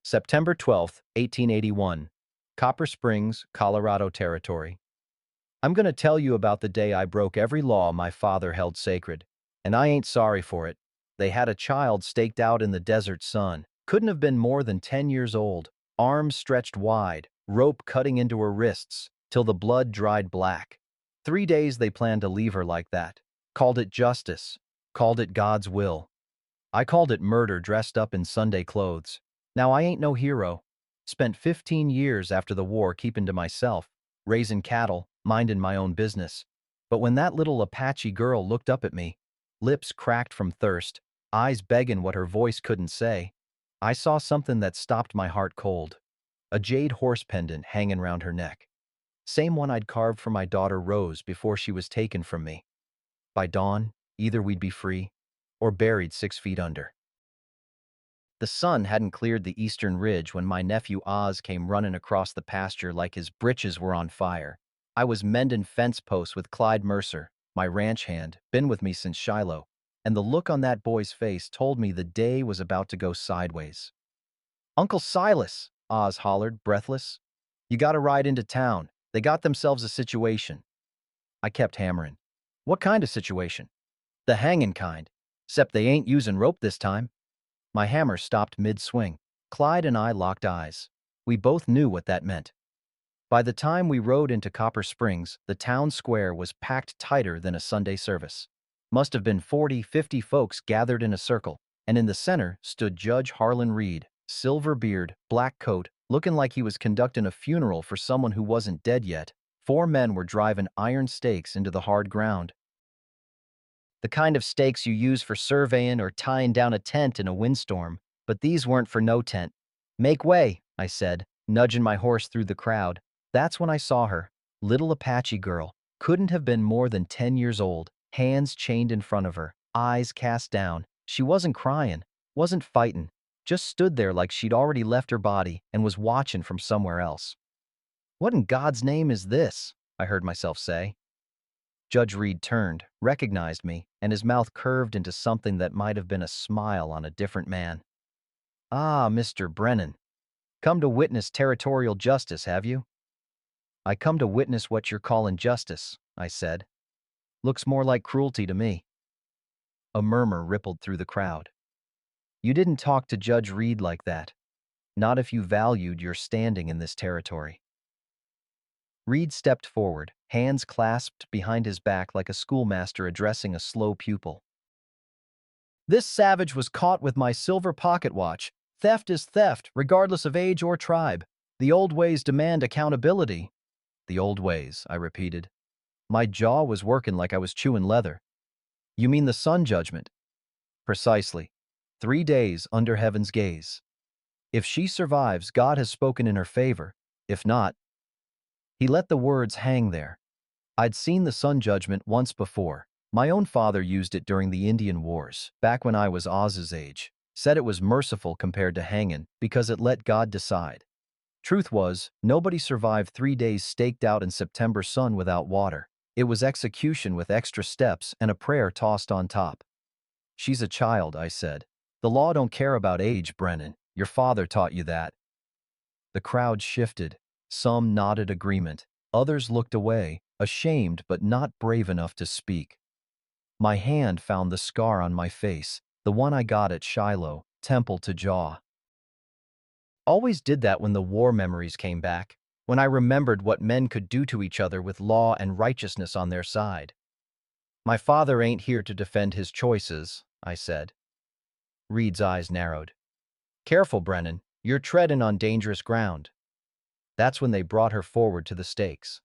September 12th, 1881. Copper Springs, Colorado Territory. I'm going to tell you about the day I broke every law my father held sacred. And I ain't sorry for it. They had a child staked out in the desert sun. Couldn't have been more than 10 years old. Arms stretched wide, rope cutting into her wrists, till the blood dried black. 3 days they planned to leave her like that. Called it justice. Called it God's will. I called it murder dressed up in Sunday clothes. Now I ain't no hero. Spent 15 years after the war keeping to myself, raising cattle, minding my own business. But when that little Apache girl looked up at me, lips cracked from thirst, eyes begging what her voice couldn't say, I saw something that stopped my heart cold. A jade horse pendant hanging round her neck. Same one I'd carved for my daughter Rose before she was taken from me. By dawn, either we'd be free, or buried 6 feet under. The sun hadn't cleared the eastern ridge when my nephew Oz came running across the pasture like his britches were on fire. I was mending fence posts with Clyde Mercer, my ranch hand, been with me since Shiloh, and the look on that boy's face told me the day was about to go sideways. "Uncle Silas," Oz hollered, breathless. "You gotta ride into town. They got themselves a situation." I kept hammering. "What kind of situation?" "The hanging kind. 'Cept they ain't using rope this time." My hammer stopped mid-swing. Clyde and I locked eyes. We both knew what that meant. By the time we rode into Copper Springs, the town square was packed tighter than a Sunday service. Must have been 40, 50 folks gathered in a circle, and in the center stood Judge Harlan Reed, silver beard, black coat, looking like he was conducting a funeral for someone who wasn't dead yet. 4 men were driving iron stakes into the hard ground. The kind of stakes you use for surveying or tying down a tent in a windstorm, but these weren't for no tent. "Make way," I said, nudging my horse through the crowd. That's when I saw her. Little Apache girl. Couldn't have been more than 10 years old, hands chained in front of her, eyes cast down. She wasn't crying, wasn't fighting, just stood there like she'd already left her body and was watching from somewhere else. "What in God's name is this?" I heard myself say. Judge Reed turned, recognized me, and his mouth curved into something that might have been a smile on a different man. "Ah, Mr. Brennan. Come to witness territorial justice, have you?" "I come to witness what you're calling justice," I said. "Looks more like cruelty to me." A murmur rippled through the crowd. "You didn't talk to Judge Reed like that. Not if you valued your standing in this territory." Reed stepped forward, hands clasped behind his back like a schoolmaster addressing a slow pupil. "This savage was caught with my silver pocket watch. Theft is theft, regardless of age or tribe. The old ways demand accountability." "The old ways," I repeated. My jaw was working like I was chewing leather. "You mean the sun judgment?" "Precisely. 3 days under heaven's gaze. If she survives, God has spoken in her favor. If not—" He let the words hang there. I'd seen the sun judgment once before. My own father used it during the Indian Wars, back when I was Oz's age. Said it was merciful compared to hanging because it let God decide. Truth was, nobody survived 3 days staked out in September sun without water. It was execution with extra steps and a prayer tossed on top. "She's a child," I said. "The law don't care about age, Brennan. Your father taught you that." The crowd shifted. Some nodded agreement. Others looked away, ashamed but not brave enough to speak. My hand found the scar on my face, the one I got at Shiloh, temple to jaw. Always did that when the war memories came back, when I remembered what men could do to each other with law and righteousness on their side. "My father ain't here to defend his choices," I said. Reed's eyes narrowed. "Careful, Brennan. You're treading on dangerous ground." That's when they brought her forward to the stakes.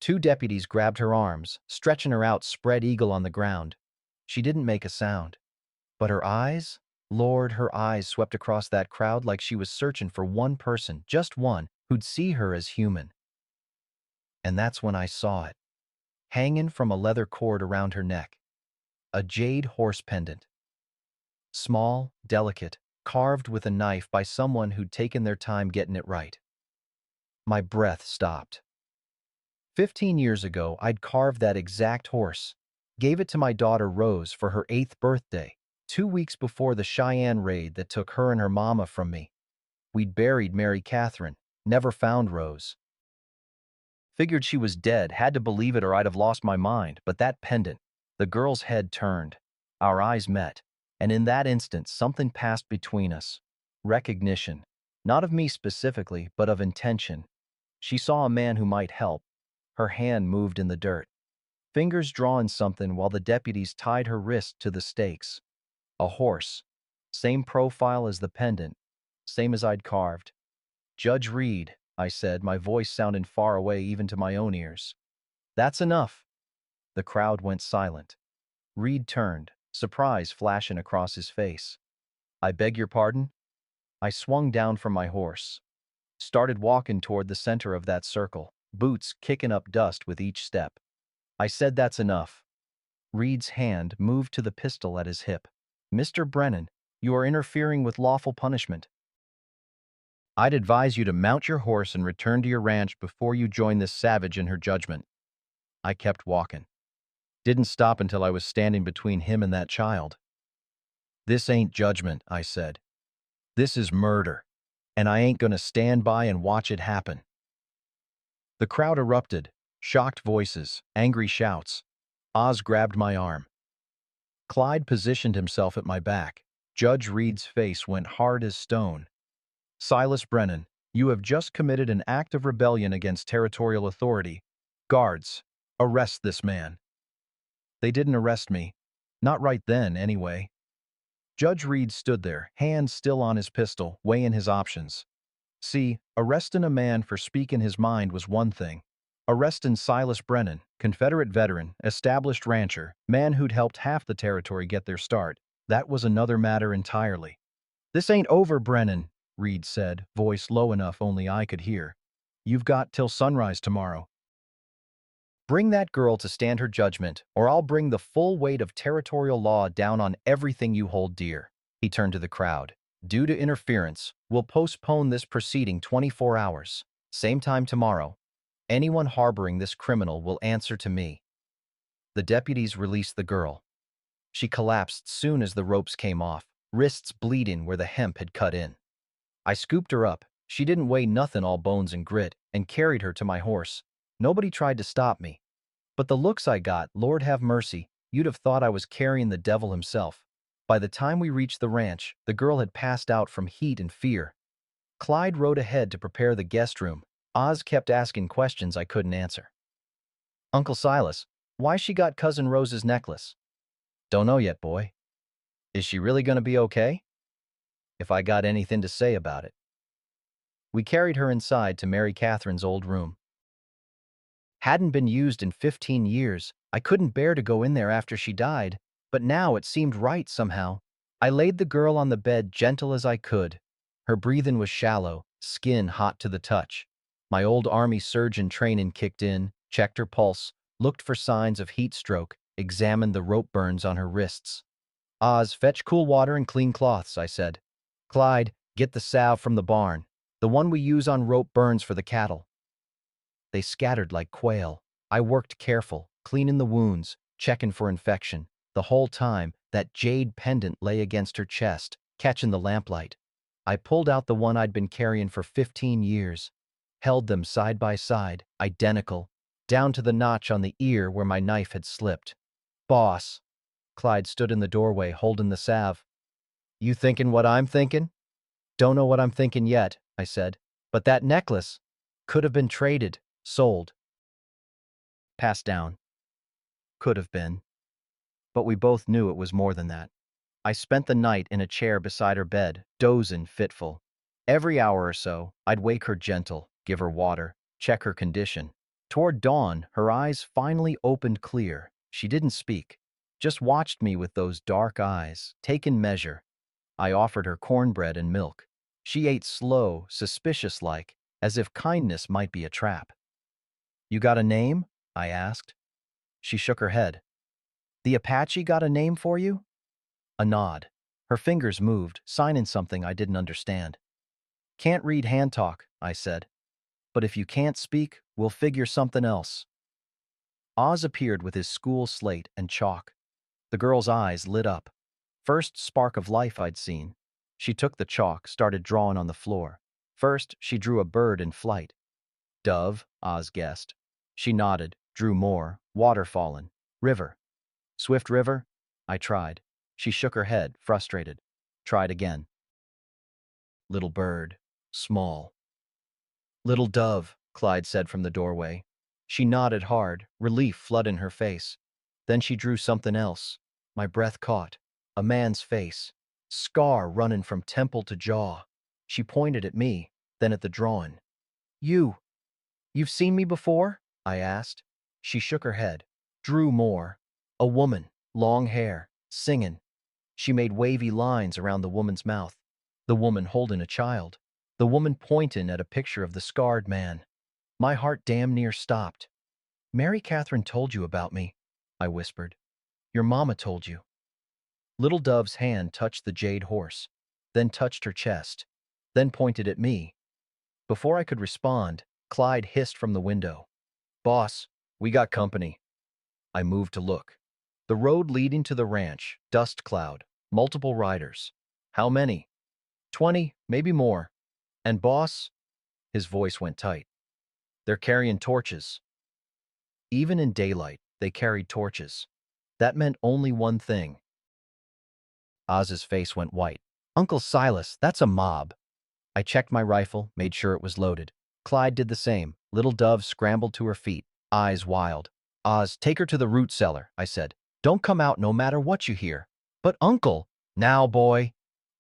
2 deputies grabbed her arms, stretching her out spread eagle on the ground. She didn't make a sound. But her eyes? Lord, her eyes swept across that crowd like she was searching for one person, just one, who'd see her as human. And that's when I saw it. Hanging from a leather cord around her neck. A jade horse pendant. Small, delicate, carved with a knife by someone who'd taken their time getting it right. My breath stopped. 15 years ago, I'd carved that exact horse. Gave it to my daughter Rose for her 8th birthday, 2 weeks before the Cheyenne raid that took her and her mama from me. We'd buried Mary Catherine, never found Rose. Figured she was dead, had to believe it or I'd have lost my mind, but that pendant, the girl's head turned. Our eyes met, and in that instant something passed between us. Recognition. Not of me specifically, but of intention. She saw a man who might help. Her hand moved in the dirt. Fingers drawing something while the deputies tied her wrist to the stakes. A horse. Same profile as the pendant. Same as I'd carved. Judge Reed, I said, my voice sounding far away even to my own ears. That's enough. The crowd went silent. Reed turned, surprise flashing across his face. I beg your pardon? I swung down from my horse. Started walking toward the center of that circle, boots kicking up dust with each step. I said that's enough. Reed's hand moved to the pistol at his hip. Mr. Brennan, you are interfering with lawful punishment. I'd advise you to mount your horse and return to your ranch before you join this savage in her judgment. I kept walking. Didn't stop until I was standing between him and that child. This ain't judgment, I said. This is murder, and I ain't gonna stand by and watch it happen. The crowd erupted, shocked voices, angry shouts. Oz grabbed my arm. Clyde positioned himself at my back. Judge Reed's face went hard as stone. Silas Brennan, you have just committed an act of rebellion against territorial authority. Guards, arrest this man. They didn't arrest me. Not right then, anyway. Judge Reed stood there, hand still on his pistol, weighing his options. See, arresting a man for speaking his mind was one thing. Arresting Silas Brennan, Confederate veteran, established rancher, man who'd helped half the territory get their start, that was another matter entirely. This ain't over, Brennan, Reed said, voice low enough only I could hear. You've got till sunrise tomorrow. Bring that girl to stand her judgment, or I'll bring the full weight of territorial law down on everything you hold dear. He turned to the crowd. Due to interference, we'll postpone this proceeding 24 hours. Same time tomorrow. Anyone harboring this criminal will answer to me. The deputies released the girl. She collapsed soon as the ropes came off, wrists bleeding where the hemp had cut in. I scooped her up. She didn't weigh nothing, all bones and grit, and carried her to my horse. Nobody tried to stop me. But the looks I got, Lord have mercy, you'd have thought I was carrying the devil himself. By the time we reached the ranch, the girl had passed out from heat and fear. Clyde rode ahead to prepare the guest room. Oz kept asking questions I couldn't answer. Uncle Silas, why she got Cousin Rose's necklace? Don't know yet, boy. Is she really gonna be okay? If I got anything to say about it. We carried her inside to Mary Catherine's old room. Hadn't been used in 15 years. I couldn't bear to go in there after she died, but now it seemed right somehow. I laid the girl on the bed gentle as I could. Her breathing was shallow, skin hot to the touch. My old army surgeon training kicked in, checked her pulse, looked for signs of heat stroke, examined the rope burns on her wrists. Oz, fetch cool water and clean cloths, I said. Clyde, get the salve from the barn, the one we use on rope burns for the cattle. They scattered like quail. I worked careful, cleaning the wounds, checking for infection. The whole time, that jade pendant lay against her chest, catching the lamplight. I pulled out the one I'd been carrying for 15 years, held them side by side, identical, down to the notch on the ear where my knife had slipped. Boss. Clyde stood in the doorway holding the salve. You thinking what I'm thinking? Don't know what I'm thinking yet, I said. But that necklace could have been traded, sold. Passed down. Could have been. But we both knew it was more than that. I spent the night in a chair beside her bed, dozing fitful. Every hour or so, I'd wake her gentle, give her water, check her condition. Toward dawn, her eyes finally opened clear. She didn't speak, just watched me with those dark eyes, taking measure. I offered her cornbread and milk. She ate slow, suspicious-like, as if kindness might be a trap. You got a name? I asked. She shook her head. The Apache got a name for you? A nod. Her fingers moved, signing something I didn't understand. Can't read hand talk, I said. But if you can't speak, we'll figure something else. Oz appeared with his school slate and chalk. The girl's eyes lit up. First spark of life I'd seen. She took the chalk, started drawing on the floor. First, she drew a bird in flight. Dove, Oz guessed. She nodded, drew more, water fallen. River. Swift river? I tried. She shook her head, frustrated. Tried again. Little bird. Small. Little dove, Clyde said from the doorway. She nodded hard, relief flooding her face. Then she drew something else. My breath caught. A man's face. Scar running from temple to jaw. She pointed at me, then at the drawing. You've seen me before? I asked. She shook her head. Drew more. A woman, long hair, singing. She made wavy lines around the woman's mouth. The woman holding a child. The woman pointing at a picture of the scarred man. My heart damn near stopped. Mary Catherine told you about me, I whispered. Your mama told you. Little Dove's hand touched the jade horse, then touched her chest, then pointed at me. Before I could respond, Clyde hissed from the window. Boss, we got company. I moved to look. The road leading to the ranch, dust cloud, multiple riders. How many? 20, maybe more. And boss? His voice went tight. They're carrying torches. Even in daylight, they carried torches. That meant only one thing. Oz's face went white. Uncle Silas, that's a mob. I checked my rifle, made sure it was loaded. Clyde did the same. Little Dove scrambled to her feet, eyes wild. Oz, take her to the root cellar, I said. Don't come out no matter what you hear. But uncle, now boy.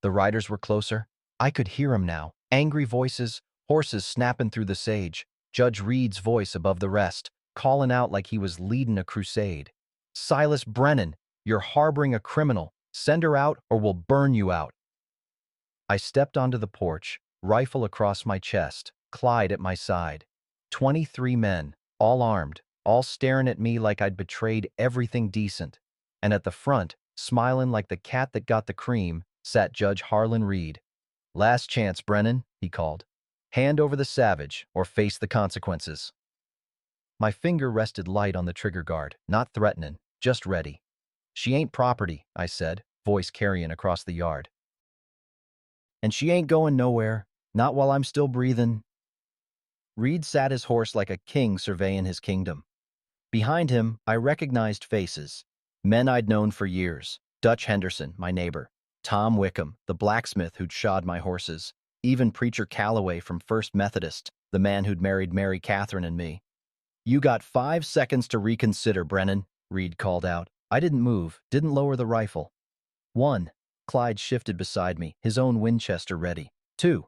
The riders were closer. I could hear 'em now. Angry voices, horses snapping through the sage. Judge Reed's voice above the rest, calling out like he was leading a crusade. Silas Brennan, you're harboring a criminal. Send her out or we'll burn you out. I stepped onto the porch, rifle across my chest, Clyde at my side. 23 men, all armed, all staring at me like I'd betrayed everything decent. And at the front, smiling like the cat that got the cream, sat Judge Harlan Reed. Last chance, Brennan, he called. Hand over the savage or face the consequences. My finger rested light on the trigger guard, not threatening, just ready. She ain't property, I said, voice carrying across the yard. And she ain't going nowhere, not while I'm still breathing. Reed sat his horse like a king surveying his kingdom. Behind him, I recognized faces. Men I'd known for years. Dutch Henderson, my neighbor. Tom Wickham, the blacksmith who'd shod my horses. Even Preacher Calloway from First Methodist, the man who'd married Mary Catherine and me. You got 5 seconds to reconsider, Brennan, Reed called out. I didn't move, didn't lower the rifle. 1. Clyde shifted beside me, his own Winchester ready. 2.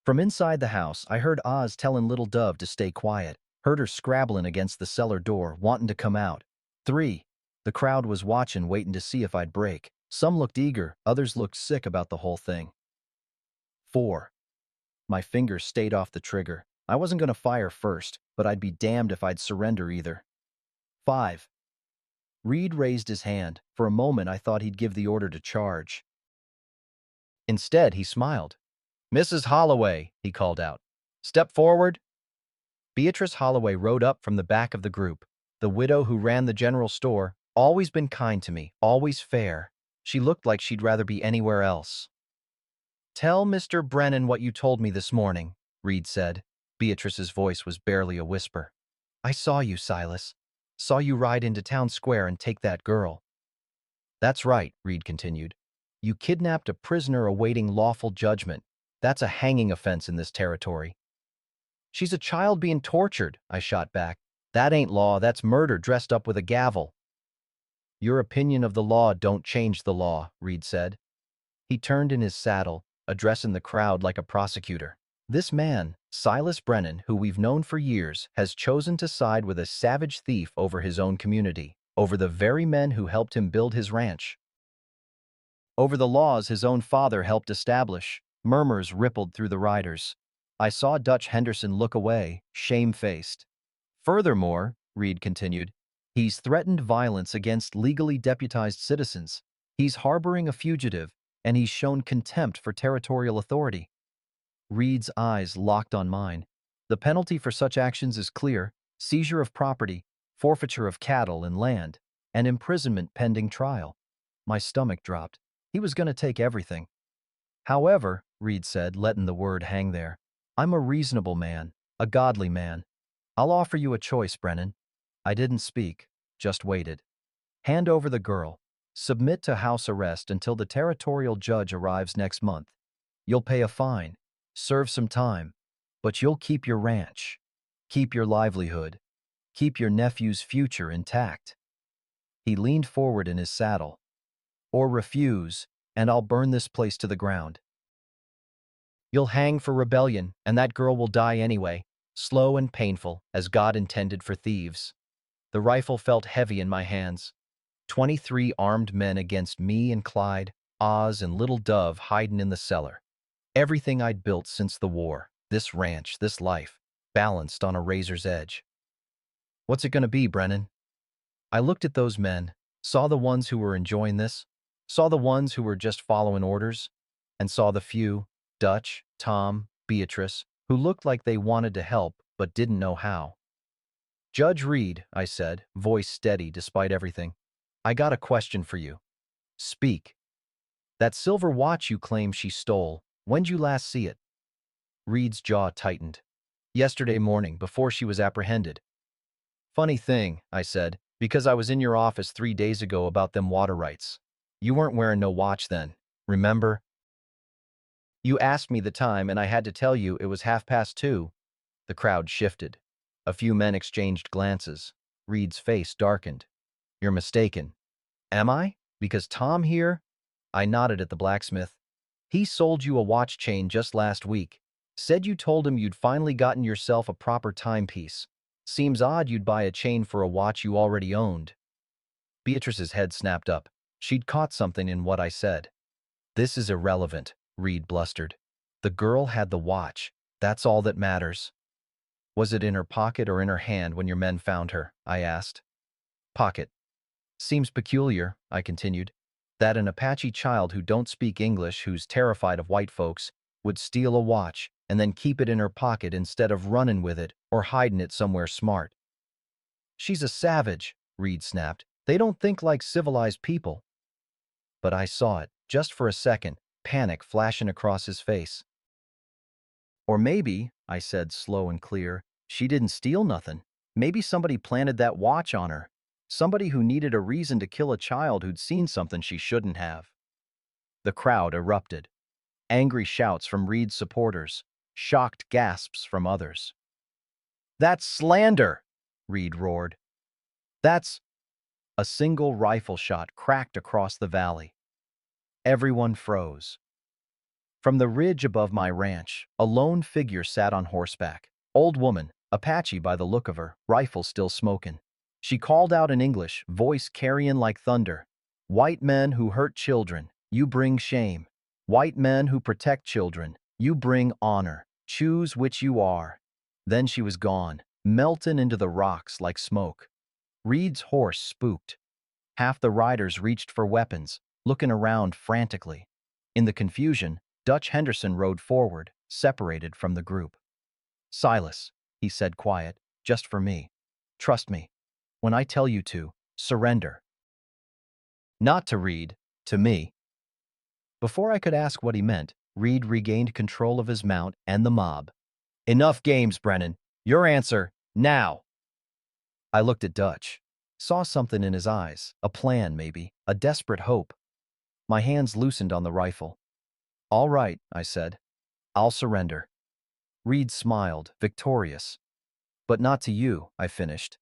From inside the house, I heard Oz telling Little Dove to stay quiet, heard her scrabbling against the cellar door, wanting to come out. 3. The crowd was watching, waiting to see if I'd break. Some looked eager, others looked sick about the whole thing. 4. My fingers stayed off the trigger. I wasn't going to fire first, but I'd be damned if I'd surrender either. 5. Reed raised his hand. For a moment, I thought he'd give the order to charge. Instead, he smiled. Mrs. Holloway, he called out. Step forward. Beatrice Holloway rode up from the back of the group. The widow who ran the general store, always been kind to me, always fair. She looked like she'd rather be anywhere else. Tell Mr. Brennan what you told me this morning, Reed said. Beatrice's voice was barely a whisper. I saw you, Silas. Saw you ride into town square and take that girl. That's right, Reed continued. You kidnapped a prisoner awaiting lawful judgment. That's a hanging offense in this territory. She's a child being tortured, I shot back. That ain't law, that's murder dressed up with a gavel. Your opinion of the law don't change the law, Reed said. He turned in his saddle, addressing the crowd like a prosecutor. This man, Silas Brennan, who we've known for years, has chosen to side with a savage thief over his own community, over the very men who helped him build his ranch. Over the laws his own father helped establish. Murmurs rippled through the riders. I saw Dutch Henderson look away, shamefaced. Furthermore, Reed continued, he's threatened violence against legally deputized citizens. He's harboring a fugitive, and he's shown contempt for territorial authority. Reed's eyes locked on mine. The penalty for such actions is clear: seizure of property, forfeiture of cattle and land, and imprisonment pending trial. My stomach dropped. He was going to take everything. However, Reed said, letting the word hang there, I'm a reasonable man, a godly man. I'll offer you a choice, Brennan. I didn't speak, just waited. Hand over the girl. Submit to house arrest until the territorial judge arrives next month. You'll pay a fine, serve some time, but you'll keep your ranch, keep your livelihood, keep your nephew's future intact. He leaned forward in his saddle. Or refuse, and I'll burn this place to the ground. You'll hang for rebellion, and that girl will die anyway, slow and painful, as God intended for thieves. The rifle felt heavy in my hands. 23 armed men against me and Clyde, Oz and Little Dove hiding in the cellar. Everything I'd built since the war, this ranch, this life, balanced on a razor's edge. What's it gonna be, Brennan? I looked at those men, saw the ones who were enjoying this, saw the ones who were just following orders, and saw the few, Dutch, Tom, Beatrice, who looked like they wanted to help but didn't know how. Judge Reed, I said, voice steady despite everything, I got a question for you. Speak. That silver watch you claim she stole, when'd you last see it? Reed's jaw tightened. Yesterday morning, before she was apprehended. Funny thing, I said, because I was in your office 3 days ago about them water rights. You weren't wearing no watch then, remember? You asked me the time and I had to tell you it was 2:30. The crowd shifted. A few men exchanged glances. Reed's face darkened. You're mistaken. Am I? Because Tom here? I nodded at the blacksmith. He sold you a watch chain just last week. Said you told him you'd finally gotten yourself a proper timepiece. Seems odd you'd buy a chain for a watch you already owned. Beatrice's head snapped up. She'd caught something in what I said. This is irrelevant, Reed blustered. The girl had the watch. That's all that matters. Was it in her pocket or in her hand when your men found her? I asked. Pocket. Seems peculiar, I continued, that an Apache child who don't speak English, who's terrified of white folks, would steal a watch and then keep it in her pocket instead of running with it or hiding it somewhere smart. She's a savage, Reed snapped. They don't think like civilized people. But I saw it, just for a second, panic flashing across his face. Or maybe, I said slow and clear, she didn't steal nothing. Maybe somebody planted that watch on her. Somebody who needed a reason to kill a child who'd seen something she shouldn't have. The crowd erupted. Angry shouts from Reed's supporters, shocked gasps from others. That's slander, Reed roared. That's... A single rifle shot cracked across the valley. Everyone froze. From the ridge above my ranch, a lone figure sat on horseback. Old woman, Apache by the look of her, rifle still smoking. She called out in English, voice carrying like thunder. White men who hurt children, you bring shame. White men who protect children, you bring honor. Choose which you are. Then she was gone, melting into the rocks like smoke. Reed's horse spooked. Half the riders reached for weapons, looking around frantically. In the confusion, Dutch Henderson rode forward, separated from the group. Silas, he said quiet, just for me. Trust me. When I tell you to, surrender. Not to Reed, to me. Before I could ask what he meant, Reed regained control of his mount and the mob. Enough games, Brennan. Your answer, now. I looked at Dutch. Saw something in his eyes, a plan maybe, a desperate hope. My hands loosened on the rifle. All right, I said. I'll surrender. Reed smiled, victorious. But not to you, I finished.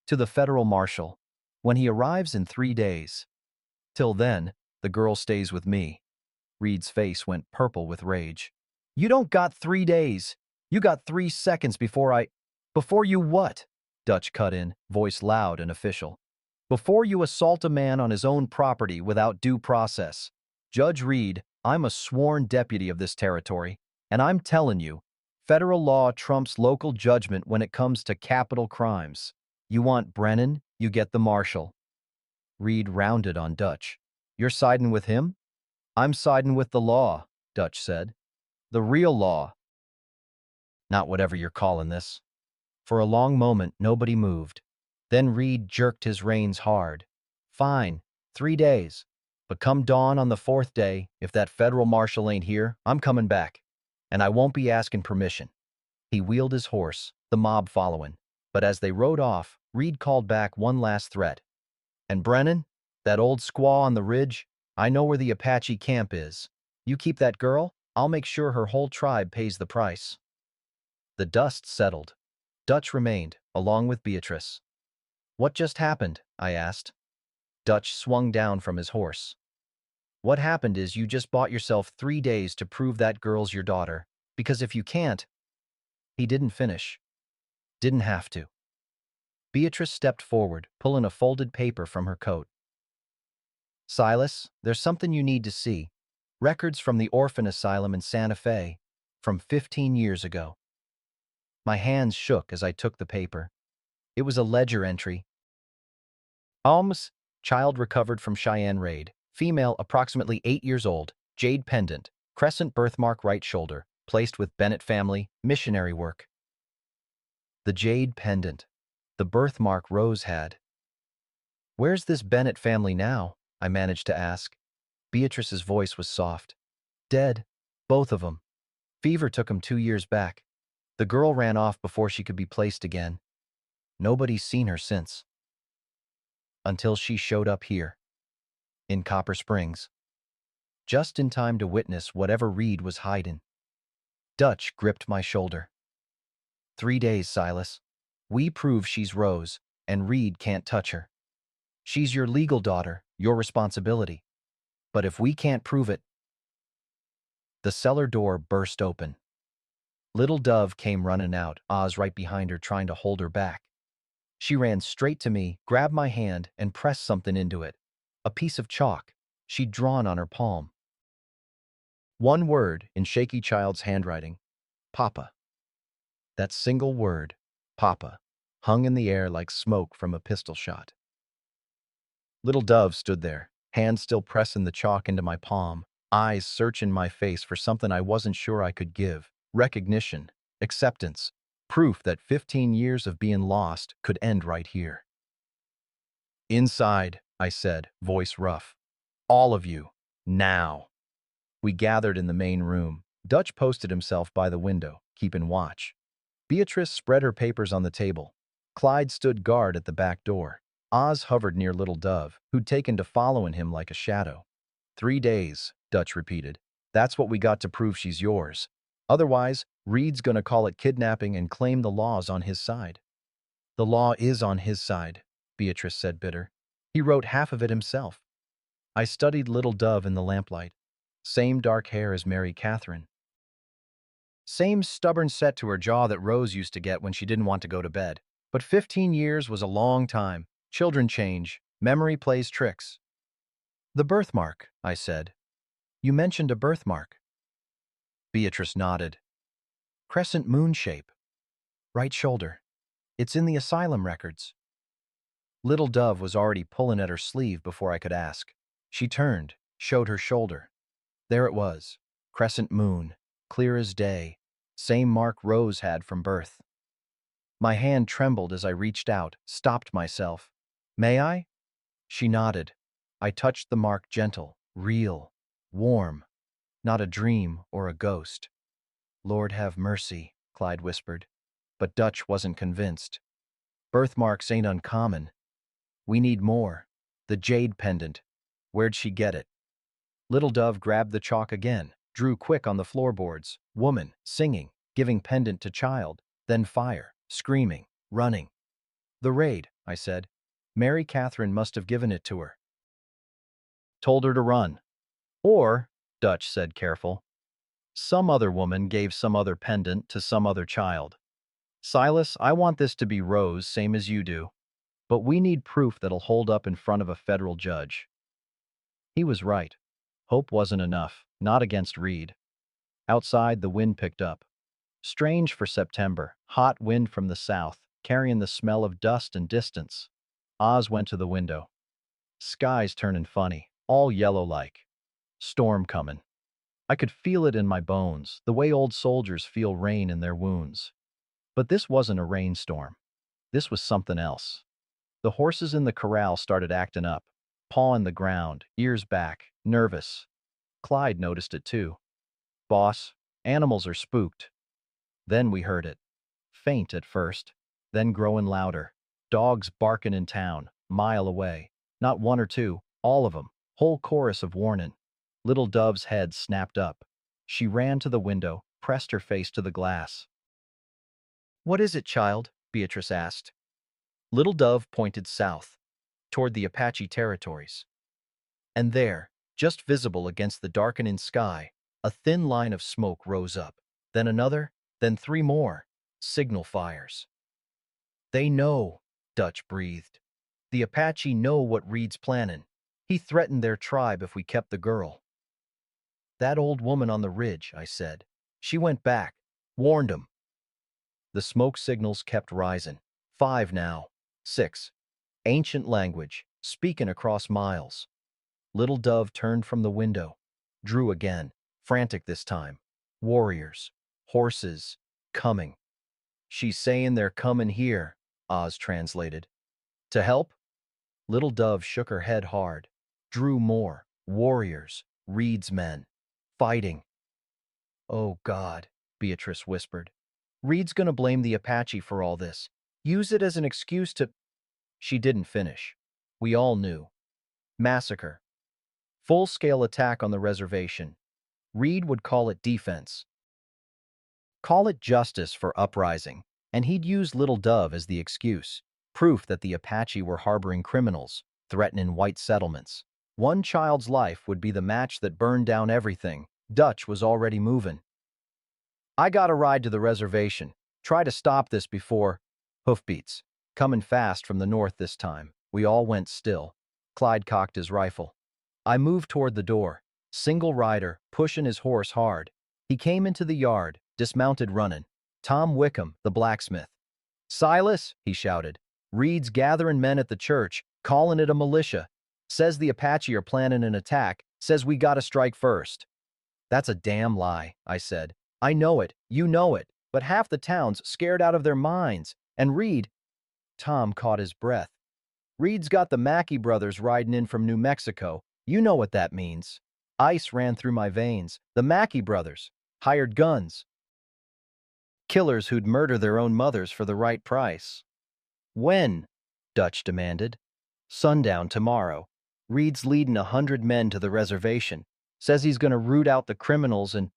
To the federal marshal, when he arrives in 3 days. Till then, the girl stays with me. Reed's face went purple with rage. You don't got 3 days. You got 3 seconds before you what? Dutch cut in, voice loud and official. Before you assault a man on his own property without due process. Judge Reed, I'm a sworn deputy of this territory, and I'm telling you, federal law trumps local judgment when it comes to capital crimes. You want Brennan, you get the marshal. Reed rounded on Dutch. You're siding with him? I'm siding with the law, Dutch said. The real law. Not whatever you're calling this. For a long moment, nobody moved. Then Reed jerked his reins hard. Fine, 3 days. But come dawn on the 4th day, if that federal marshal ain't here, I'm coming back. And I won't be asking permission. He wheeled his horse, the mob following. But as they rode off, Reed called back one last threat. "And Brennan, that old squaw on the ridge, I know where the Apache camp is. You keep that girl, I'll make sure her whole tribe pays the price." The dust settled. Dutch remained, along with Beatrice. "What just happened?" I asked. Dutch swung down from his horse. "What happened is you just bought yourself 3 days to prove that girl's your daughter, because if you can't—" He didn't finish. Didn't have to. Beatrice stepped forward, pulling a folded paper from her coat. "Silas, there's something you need to see. Records from the orphan asylum in Santa Fe, from 15 years ago." My hands shook as I took the paper. It was a ledger entry. Alms, child recovered from Cheyenne raid. Female, approximately 8 years old. Jade pendant. Crescent birthmark right shoulder. Placed with Bennett family. Missionary work. The jade pendant. The birthmark Rose had. "Where's this Bennett family now?" I managed to ask. Beatrice's voice was soft. "Dead. Both of them. Fever took them 2 years back. The girl ran off before she could be placed again. Nobody's seen her since. Until she showed up here. In Copper Springs. Just in time to witness whatever Reed was hiding." Dutch gripped my shoulder. 3 days, Silas. We prove she's Rose, and Reed can't touch her. She's your legal daughter, your responsibility. But if we can't prove it—" The cellar door burst open. Little Dove came running out, Oz right behind her trying to hold her back. She ran straight to me, grabbed my hand, and pressed something into it. A piece of chalk she'd drawn on her palm. One word in shaky child's handwriting. Papa. That single word, Papa, hung in the air like smoke from a pistol shot. Little Dove stood there, hand still pressing the chalk into my palm, eyes searching my face for something I wasn't sure I could give. Recognition, acceptance, proof that 15 years of being lost could end right here. "Inside," I said, voice rough. "All of you. Now." We gathered in the main room. Dutch posted himself by the window, keeping watch. Beatrice spread her papers on the table. Clyde stood guard at the back door. Oz hovered near Little Dove, who'd taken to following him like a shadow. 3 days, Dutch repeated. "That's what we got to prove she's yours. Otherwise, Reed's gonna call it kidnapping and claim the law's on his side." "The law is on his side," Beatrice said bitter. "He wrote half of it himself." I studied Little Dove in the lamplight. Same dark hair as Mary Catherine. Same stubborn set to her jaw that Rose used to get when she didn't want to go to bed. But 15 years was a long time. Children change. Memory plays tricks. "The birthmark," I said. "You mentioned a birthmark." Beatrice nodded. "Crescent moon shape. Right shoulder. It's in the asylum records." Little Dove was already pulling at her sleeve before I could ask. She turned, showed her shoulder. There it was. Crescent moon. Clear as day. Same mark Rose had from birth. My hand trembled as I reached out, stopped myself. "May I?" She nodded. I touched the mark gentle, real, warm. Not a dream or a ghost. "Lord have mercy," Clyde whispered. But Dutch wasn't convinced. "Birthmarks ain't uncommon. We need more. The jade pendant. Where'd she get it?" Little Dove grabbed the chalk again, drew quick on the floorboards. Woman, singing, giving pendant to child, then fire, screaming, running. "The raid," I said. "Mary Catherine must have given it to her. Told her to run. Or," Dutch said careful, "some other woman gave some other pendant to some other child. Silas, I want this to be Rose, same as you do. But we need proof that'll hold up in front of a federal judge." He was right. Hope wasn't enough, not against Reed. Outside, the wind picked up. Strange for September, hot wind from the south, carrying the smell of dust and distance. Oz went to the window. Sky's turning funny, all yellow-like. Storm coming. I could feel it in my bones, the way old soldiers feel rain in their wounds. But this wasn't a rainstorm. This was something else. The horses in the corral started acting up, pawing the ground, ears back, nervous. Clyde noticed it too. "Boss, animals are spooked." Then we heard it. Faint at first, then growing louder. Dogs barking in town, mile away. Not one or two, all of 'em. Whole chorus of warning. Little Dove's head snapped up. She ran to the window, pressed her face to the glass. "What is it, child?" Beatrice asked. Little Dove pointed south, toward the Apache territories. And there, just visible against the darkening sky, a thin line of smoke rose up. Then another, then three more. Signal fires. "They know," Dutch breathed. "The Apache know what Reed's planning. He threatened their tribe if we kept the girl." "That old woman on the ridge," I said. "She went back. Warned 'em." The smoke signals kept rising. 5 now. 6. Ancient language, speaking across miles. Little Dove turned from the window. Drew again, frantic this time. "Warriors. Horses. Coming." "She's saying they're coming here," Oz translated. "To help?" Little Dove shook her head hard. "Drew more. Warriors. Reed's men. Fighting." "Oh, God," Beatrice whispered. "Reed's gonna blame the Apache for all this. Use it as an excuse to—" She didn't finish. We all knew. Massacre. Full-scale attack on the reservation. Reed would call it defense. Call it justice for uprising, and he'd use Little Dove as the excuse. Proof that the Apache were harboring criminals, threatening white settlements. One child's life would be the match that burned down everything. Dutch was already moving. "I got a ride to the reservation. Try to stop this before—" Hoofbeats. Coming fast from the north this time. We all went still. Clyde cocked his rifle. I moved toward the door. Single rider, pushing his horse hard. He came into the yard, dismounted running. Tom Wickham, the blacksmith. "Silas," he shouted. "Reed's gathering men at the church, calling it a militia. Says the Apache are planning an attack, says we gotta strike first." "That's a damn lie," I said. "I know it, you know it, but half the town's scared out of their minds. And Reed—" Tom caught his breath. "Reed's got the Mackey brothers riding in from New Mexico. You know what that means." Ice ran through my veins. The Mackey brothers. Hired guns. Killers who'd murder their own mothers for the right price. "When?" Dutch demanded. "Sundown tomorrow. Reed's leading 100 men to the reservation. Says he's gonna root out the criminals and—"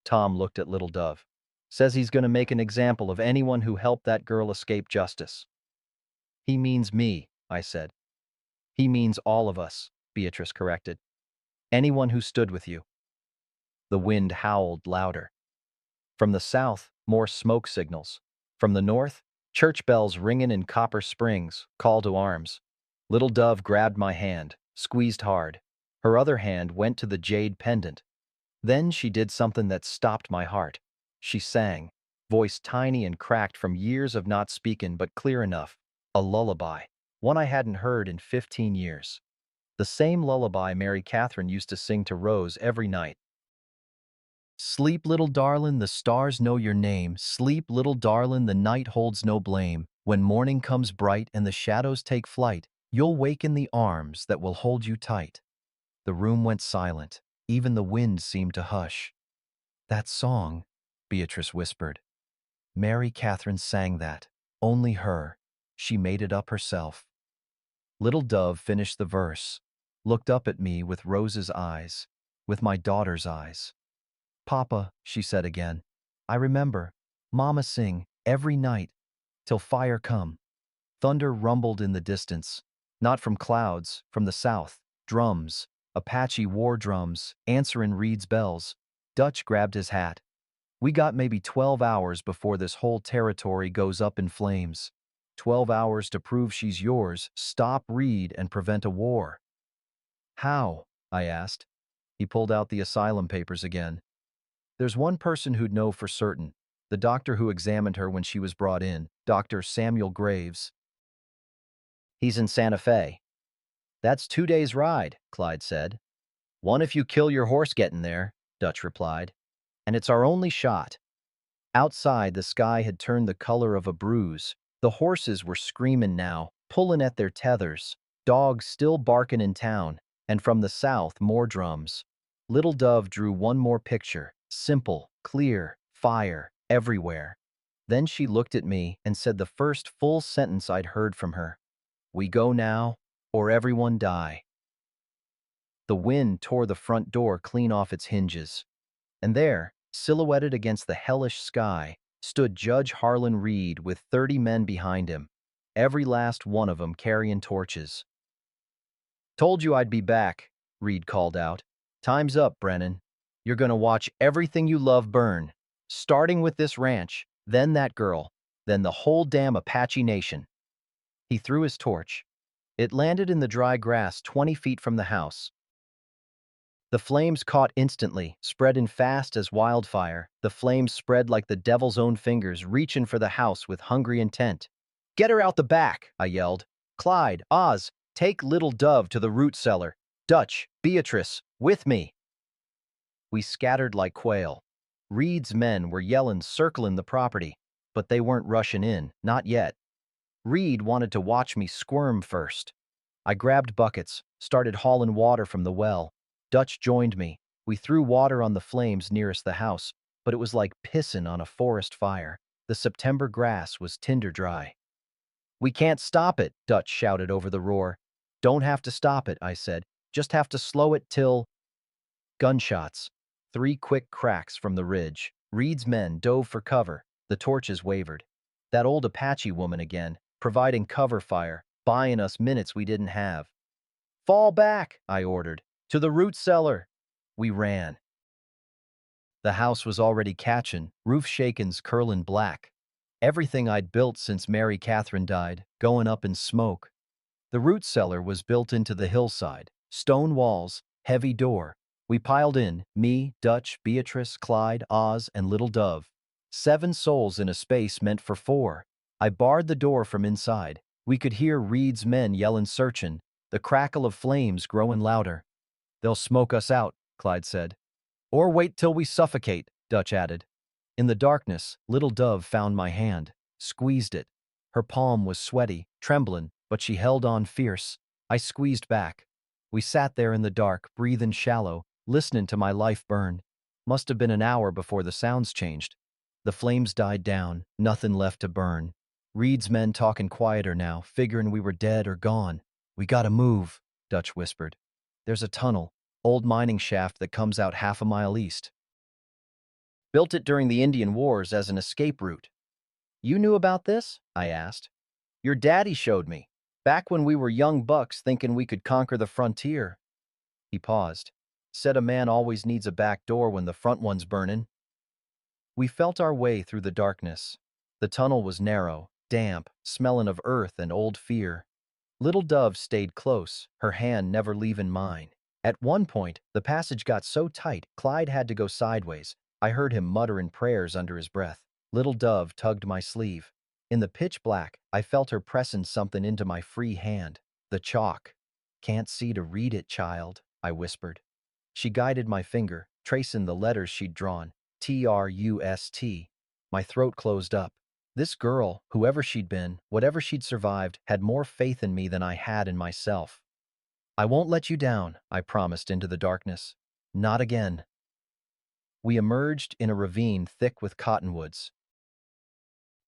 Tom looked at Little Dove. "Says he's gonna make an example of anyone who helped that girl escape justice." "He means me," I said. "He means all of us," Beatrice corrected. "Anyone who stood with you." The wind howled louder. From the south, more smoke signals. From the north, church bells ringing in Copper Springs, call to arms. Little Dove grabbed my hand, squeezed hard. Her other hand went to the jade pendant. Then she did something that stopped my heart. She sang, voice tiny and cracked from years of not speaking but clear enough. A lullaby, one I hadn't heard in 15 years. The same lullaby Mary Catherine used to sing to Rose every night. "Sleep, little darlin', the stars know your name. Sleep, little darlin', the night holds no blame. When morning comes bright and the shadows take flight, you'll wake in the arms that will hold you tight." The room went silent. Even the wind seemed to hush. "That song," Beatrice whispered. "Mary Catherine sang that. Only her. She made it up herself." Little Dove finished the verse, looked up at me with Rose's eyes, with my daughter's eyes. "Papa," she said again, "I remember. Mama sing, every night, till fire come." Thunder rumbled in the distance, not from clouds, from the south. Drums, Apache war drums, answering Reed's bells. Dutch grabbed his hat. "We got maybe 12 hours before this whole territory goes up in flames. 12 hours to prove she's yours, stop Reed, and prevent a war." "How?" I asked. He pulled out the asylum papers again. "There's one person who'd know for certain. The doctor who examined her when she was brought in, Dr. Samuel Graves. He's in Santa Fe." "That's 2 days' ride," Clyde said. "One if you kill your horse getting there," Dutch replied. "And it's our only shot." Outside, the sky had turned the color of a bruise. The horses were screaming now, pulling at their tethers. Dogs still barking in town. And from the south, more drums. Little Dove drew one more picture. Simple, clear, fire. everywhere. Then she looked at me and said the first full sentence I'd heard from her. "We go now, or everyone die." The wind tore the front door clean off its hinges. And there, silhouetted against the hellish sky, stood Judge Harlan Reed with 30 men behind him, every last one of them carrying torches. "Told you I'd be back," Reed called out. "Time's up, Brennan. You're gonna watch everything you love burn, starting with this ranch, then that girl, then the whole damn Apache Nation." He threw his torch. It landed in the dry grass 20 feet from the house. The flames caught instantly, spreading fast as wildfire. The flames spread like the devil's own fingers, reaching for the house with hungry intent. "Get her out the back," I yelled. "Clyde, Oz, take Little Dove to the root cellar. Dutch, Beatrice, with me." We scattered like quail. Reed's men were yelling, circling the property, but they weren't rushing in, not yet. Reed wanted to watch me squirm first. I grabbed buckets, started hauling water from the well. Dutch joined me. We threw water on the flames nearest the house, but it was like pissin' on a forest fire. The September grass was tinder dry. "We can't stop it," Dutch shouted over the roar. "Don't have to stop it," I said. "Just have to slow it till—" Gunshots. 3 quick cracks from the ridge. Reed's men dove for cover. The torches wavered. That old Apache woman again, providing cover fire, buying us minutes we didn't have. "Fall back," I ordered. "To the root cellar." We ran. The house was already catching, roof shakins curling black. Everything I'd built since Mary Catherine died, going up in smoke. The root cellar was built into the hillside. Stone walls, heavy door. We piled in, me, Dutch, Beatrice, Clyde, Oz, and Little Dove. 7 souls in a space meant for 4. I barred the door from inside. We could hear Reed's men yelling, searching, the crackle of flames growing louder. "They'll smoke us out," Clyde said. "Or wait till we suffocate," Dutch added. In the darkness, Little Dove found my hand, squeezed it. Her palm was sweaty, trembling, but she held on fierce. I squeezed back. We sat there in the dark, breathing shallow, listening to my life burn. Must have been an hour before the sounds changed. The flames died down, nothing left to burn. Reed's men talking quieter now, figuring we were dead or gone. "We gotta move," Dutch whispered. "There's a tunnel, old mining shaft that comes out half a mile east. Built it during the Indian Wars as an escape route." "You knew about this?" I asked. "Your daddy showed me, back when we were young bucks thinking we could conquer the frontier." He paused. "Said a man always needs a back door when the front one's burning." We felt our way through the darkness. The tunnel was narrow, damp, smelling of earth and old fear. Little Dove stayed close, her hand never leaving mine. At one point, the passage got so tight, Clyde had to go sideways. I heard him muttering prayers under his breath. Little Dove tugged my sleeve. In the pitch black, I felt her pressing something into my free hand. The chalk. "Can't see to read it, child," I whispered. She guided my finger, tracing the letters she'd drawn. TRUST. My throat closed up. This girl, whoever she'd been, whatever she'd survived, had more faith in me than I had in myself. "I won't let you down," I promised into the darkness. "Not again." We emerged in a ravine thick with cottonwoods.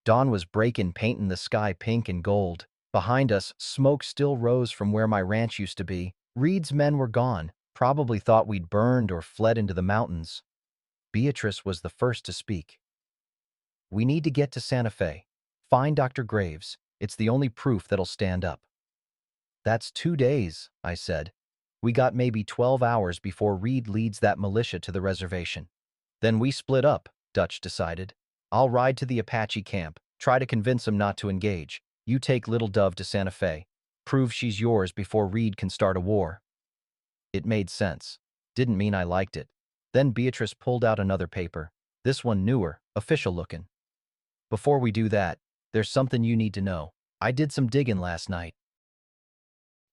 Dawn was breaking, painting the sky pink and gold. Behind us, smoke still rose from where my ranch used to be. Reed's men were gone, probably thought we'd burned or fled into the mountains. Beatrice was the first to speak. "We need to get to Santa Fe. Find Dr. Graves. It's the only proof that'll stand up." "That's 2 days," I said. "We got maybe 12 hours before Reed leads that militia to the reservation." "Then we split up," Dutch decided. "I'll ride to the Apache camp, try to convince him not to engage. You take Little Dove to Santa Fe. Prove she's yours before Reed can start a war." It made sense. Didn't mean I liked it. Then Beatrice pulled out another paper. This one newer, official looking. "Before we do that, there's something you need to know. I did some digging last night."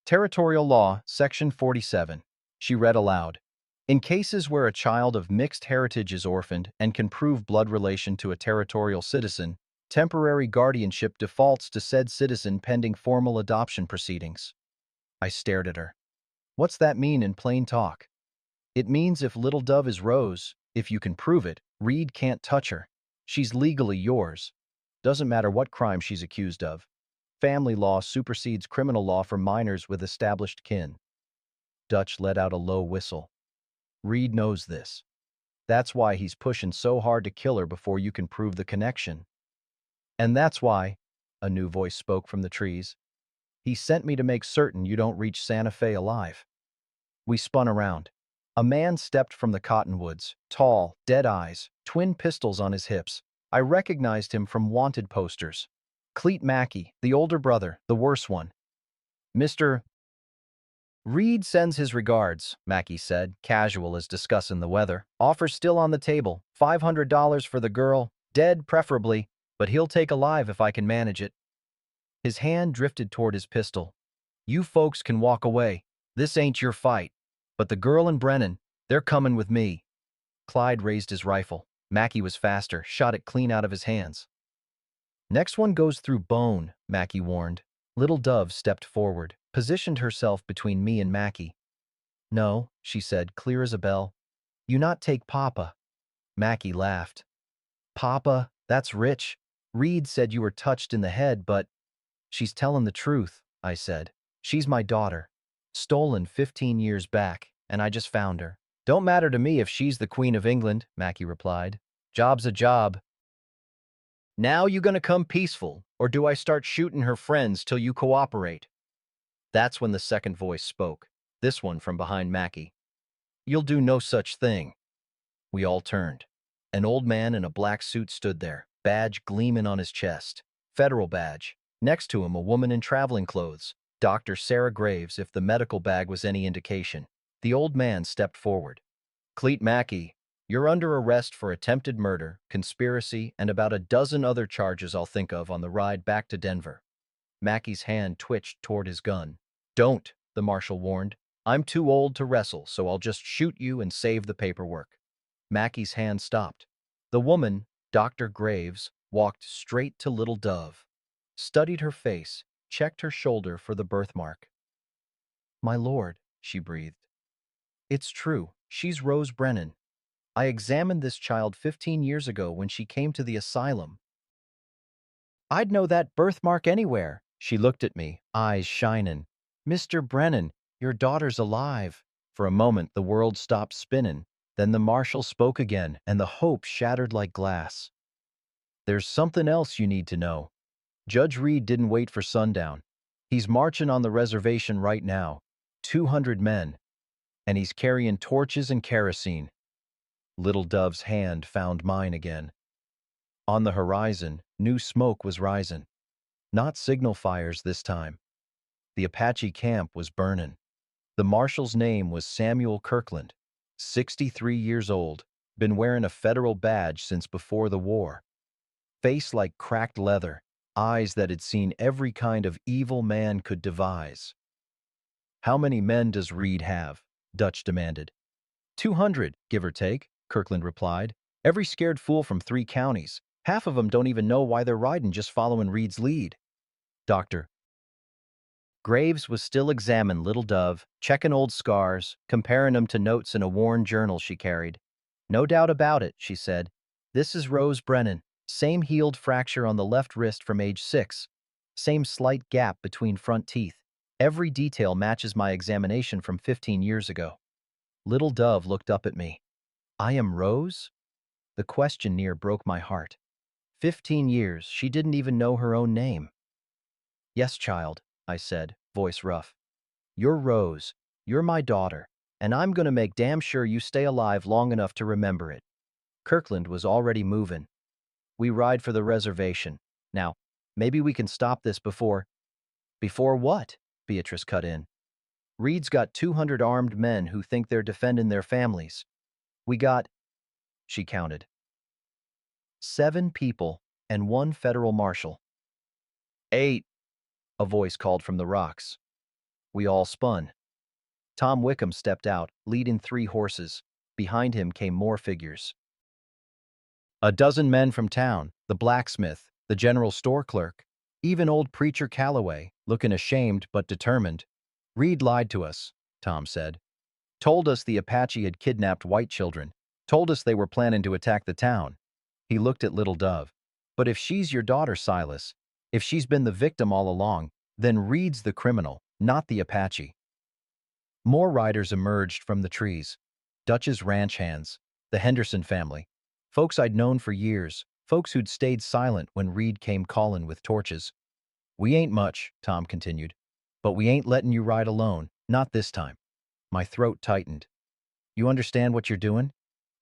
Territorial Law, Section 47. She read aloud. "In cases where a child of mixed heritage is orphaned and can prove blood relation to a territorial citizen, temporary guardianship defaults to said citizen pending formal adoption proceedings." I stared at her. "What's that mean in plain talk?" "It means if Little Dove is Rose, if you can prove it, Reed can't touch her. She's legally yours. Doesn't matter what crime she's accused of. Family law supersedes criminal law for minors with established kin. Dutch let out a low whistle. Reed knows this. That's why he's pushing so hard to kill her before you can prove the connection. And that's why, a new voice spoke from the trees, he sent me to make certain you don't reach Santa Fe alive. We spun around. A man stepped from the cottonwoods, tall, dead eyes, twin pistols on his hips. I recognized him from wanted posters. Cleet Mackey, the older brother, the worse one. Mr. Reed sends his regards, Mackey said, casual as discussing the weather. Offer still on the table, $500 for the girl, dead preferably, but he'll take alive if I can manage it. His hand drifted toward his pistol. You folks can walk away. This ain't your fight. But the girl and Brennan, they're coming with me. Clyde raised his rifle. Mackey was faster, shot it clean out of his hands. Next one goes through bone, Mackey warned. Little Dove stepped forward, positioned herself between me and Mackey. No, she said, clear as a bell. You not take Papa. Mackey laughed. Papa, that's rich. Reed said you were touched in the head, but she's telling the truth, I said. She's my daughter. Stolen 15 years back, and I just found her. Don't matter to me if she's the Queen of England, Mackey replied. Job's a job. Now you gonna come peaceful, or do I start shooting her friends till you cooperate? That's when the second voice spoke, this one from behind Mackey. You'll do no such thing. We all turned. An old man in a black suit stood there, badge gleaming on his chest. Federal badge. Next to him, a woman in traveling clothes. Dr. Sarah Graves, if the medical bag was any indication. The old man stepped forward. Cleet Mackey, you're under arrest for attempted murder, conspiracy, and about a dozen other charges I'll think of on the ride back to Denver. Mackey's hand twitched toward his gun. Don't, the marshal warned. I'm too old to wrestle, so I'll just shoot you and save the paperwork. Mackey's hand stopped. The woman, Dr. Graves, walked straight to Little Dove, studied her face, checked her shoulder for the birthmark. My lord, she breathed. It's true, she's Rose Brennan. I examined this child 15 years ago when she came to the asylum. I'd know that birthmark anywhere. She looked at me, eyes shining. Mr. Brennan, your daughter's alive. For a moment, the world stopped spinning. Then the marshal spoke again, and the hope shattered like glass. There's something else you need to know. Judge Reed didn't wait for sundown. He's marching on the reservation right now, 200 men, and he's carrying torches and kerosene. Little Dove's hand found mine again. On the horizon, new smoke was rising. Not signal fires this time. The Apache camp was burning. The marshal's name was Samuel Kirkland, 63 years old, been wearing a federal badge since before the war. Face like cracked leather, eyes that had seen every kind of evil man could devise. How many men does Reed have? Dutch demanded. 200, give or take, Kirkland replied. Every scared fool from 3 counties. Half of them don't even know why they're riding, just following Reed's lead. Dr. Graves was still examining Little Dove, checking old scars, comparing them to notes in a worn journal she carried. No doubt about it, she said. This is Rose Brennan. Same healed fracture on the left wrist from age 6. Same slight gap between front teeth. Every detail matches my examination from 15 years ago. Little Dove looked up at me. I am Rose? The question near broke my heart. 15 years, she didn't even know her own name. Yes, child, I said, voice rough. You're Rose, you're my daughter, and I'm gonna make damn sure you stay alive long enough to remember it. Kirkland was already moving. We ride for the reservation. Now, maybe we can stop this before... Before what? Beatrice cut in. Reed's got 200 armed men who think they're defending their families. We got... She counted. 7 people and 1 federal marshal. 8, a voice called from the rocks. We all spun. Tom Wickham stepped out, leading 3 horses. Behind him came more figures. A dozen men from town, the blacksmith, the general store clerk, even old preacher Calloway, looking ashamed but determined. Reed lied to us, Tom said. Told us the Apache had kidnapped white children. Told us they were planning to attack the town. He looked at Little Dove. But if she's your daughter, Silas, if she's been the victim all along, then Reed's the criminal, not the Apache. More riders emerged from the trees. Dutch's ranch hands, the Henderson family, folks I'd known for years, folks who'd stayed silent when Reed came calling with torches. We ain't much, Tom continued, but we ain't letting you ride alone, not this time. My throat tightened. You understand what you're doing?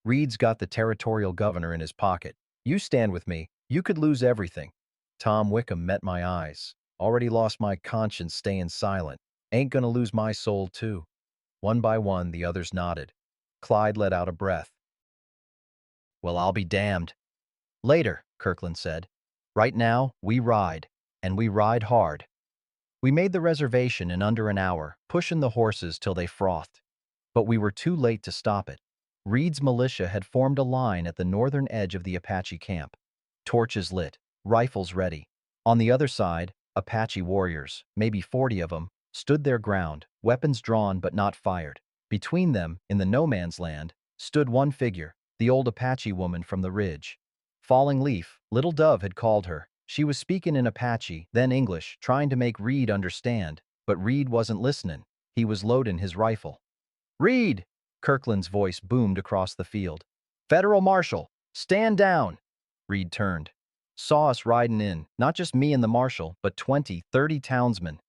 Reed's got the territorial governor in his pocket. You stand with me, you could lose everything. Tom Wickham met my eyes. Already lost my conscience staying silent. Ain't gonna lose my soul too. One by one, the others nodded. Clyde let out a breath. Well, I'll be damned. Later, Kirkland said. Right now, we ride, and we ride hard. We made the reservation in under an hour, pushing the horses till they frothed. But we were too late to stop it. Reed's militia had formed a line at the northern edge of the Apache camp. Torches lit, rifles ready. On the other side, Apache warriors, maybe 40 of them, stood their ground, weapons drawn but not fired. Between them, in the no-man's land, stood one figure, the old Apache woman from the ridge. Falling Leaf, Little Dove had called her. She was speaking in Apache, then English, trying to make Reed understand, but Reed wasn't listening. He was loading his rifle. Reed! Kirkland's voice boomed across the field. Federal Marshal, stand down! Reed turned. Saw us riding in, not just me and the Marshal, but 20, 30 townsmen.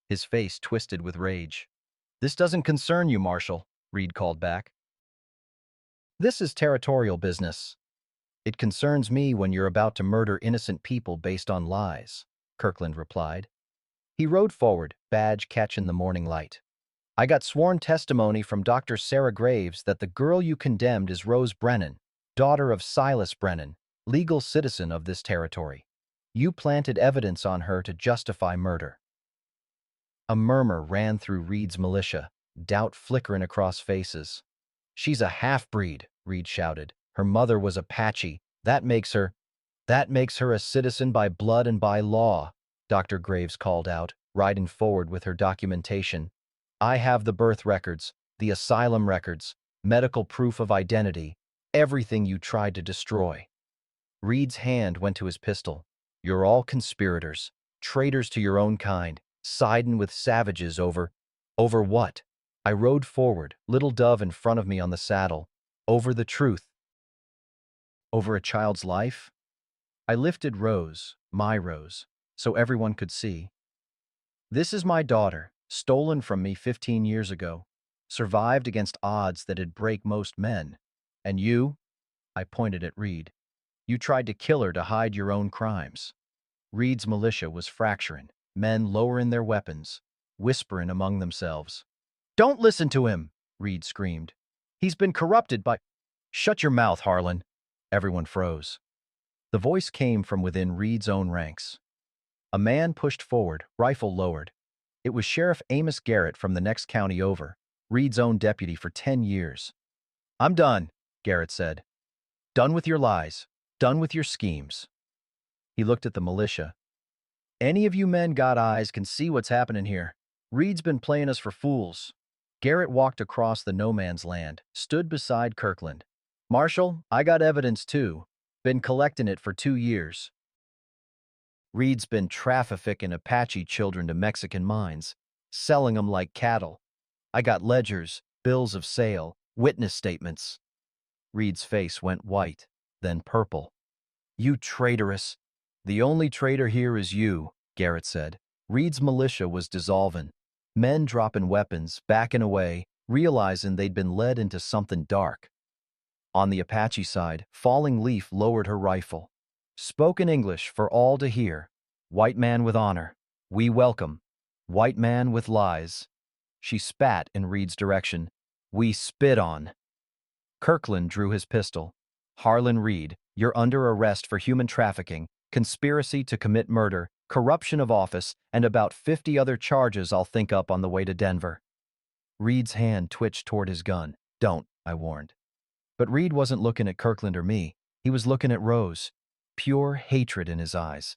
His face twisted with rage. This doesn't concern you, Marshal, Reed called back. This is territorial business. It concerns me when you're about to murder innocent people based on lies, Kirkland replied. He rode forward, badge catching the morning light. I got sworn testimony from Dr. Sarah Graves that the girl you condemned is Rose Brennan, daughter of Silas Brennan, legal citizen of this territory. You planted evidence on her to justify murder. A murmur ran through Reed's militia, doubt flickering across faces. She's a half-breed, Reed shouted. Her mother was Apache. That makes her a citizen by blood and by law, Dr. Graves called out, riding forward with her documentation. I have the birth records, the asylum records, medical proof of identity, everything you tried to destroy. Reed's hand went to his pistol. You're all conspirators, traitors to your own kind, siding with savages over what? I rode forward, Little Dove in front of me on the saddle, over the truth. Over a child's life? I lifted Rose, my Rose, so everyone could see. This is my daughter, stolen from me 15 years ago, survived against odds that'd break most men. And you, I pointed at Reed, you tried to kill her to hide your own crimes. Reed's militia was fracturing, men lowering their weapons, whispering among themselves. Don't listen to him, Reed screamed. He's been corrupted by— Shut your mouth, Harlan. Everyone froze. The voice came from within Reed's own ranks. A man pushed forward, rifle lowered. It was Sheriff Amos Garrett from the next county over, Reed's own deputy for 10 years. I'm done, Garrett said. Done with your lies. Done with your schemes. He looked at the militia. Any of you men got eyes can see what's happening here. Reed's been playing us for fools. Garrett walked across the no-man's land, stood beside Kirkland. Marshal, I got evidence too. Been collecting it for 2 years. Reed's been trafficking Apache children to Mexican mines, selling them like cattle. I got ledgers, bills of sale, witness statements. Reed's face went white, then purple. You traitorous. The only traitor here is you, Garrett said. Reed's militia was dissolving. Men dropping weapons, backing away, realizing they'd been led into something dark. On the Apache side, Falling Leaf lowered her rifle. Spoken English for all to hear. White man with honor. We welcome. White man with lies. She spat in Reed's direction. We spit on. Kirkland drew his pistol. Harlan Reed, you're under arrest for human trafficking, conspiracy to commit murder, corruption of office, and about 50 other charges I'll think up on the way to Denver. Reed's hand twitched toward his gun. Don't, I warned. But Reed wasn't looking at Kirkland or me. He was looking at Rose. Pure hatred in his eyes.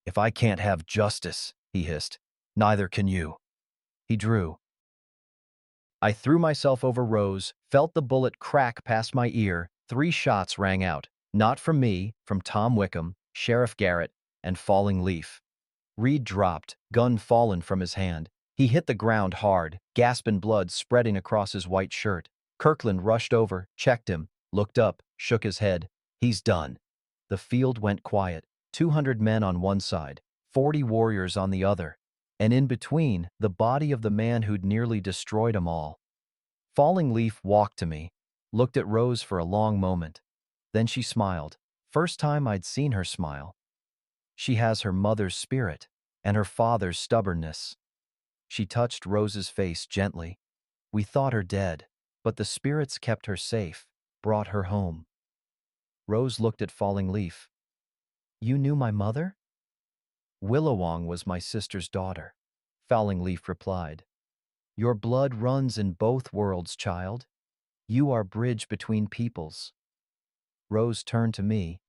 If I can't have justice, he hissed, neither can you. He drew. I threw myself over Rose, felt the bullet crack past my ear, 3 shots rang out. Not from me, from Tom Wickham, Sheriff Garrett, and Falling Leaf. Reed dropped, gun fallen from his hand. He hit the ground hard, gasping blood spreading across his white shirt. Kirkland rushed over, checked him, looked up, shook his head. He's done. The field went quiet. 200 men on one side, 40 warriors on the other, and in between, the body of the man who'd nearly destroyed 'em all. Falling Leaf walked to me, looked at Rose for a long moment. Then she smiled. First time I'd seen her smile. She has her mother's spirit and her father's stubbornness. She touched Rose's face gently. We thought her dead, but the spirits kept her safe, brought her home. Rose looked at Falling Leaf. You knew my mother? Willowong was my sister's daughter, Falling Leaf replied. Your blood runs in both worlds, child. You are bridge between peoples. Rose turned to me.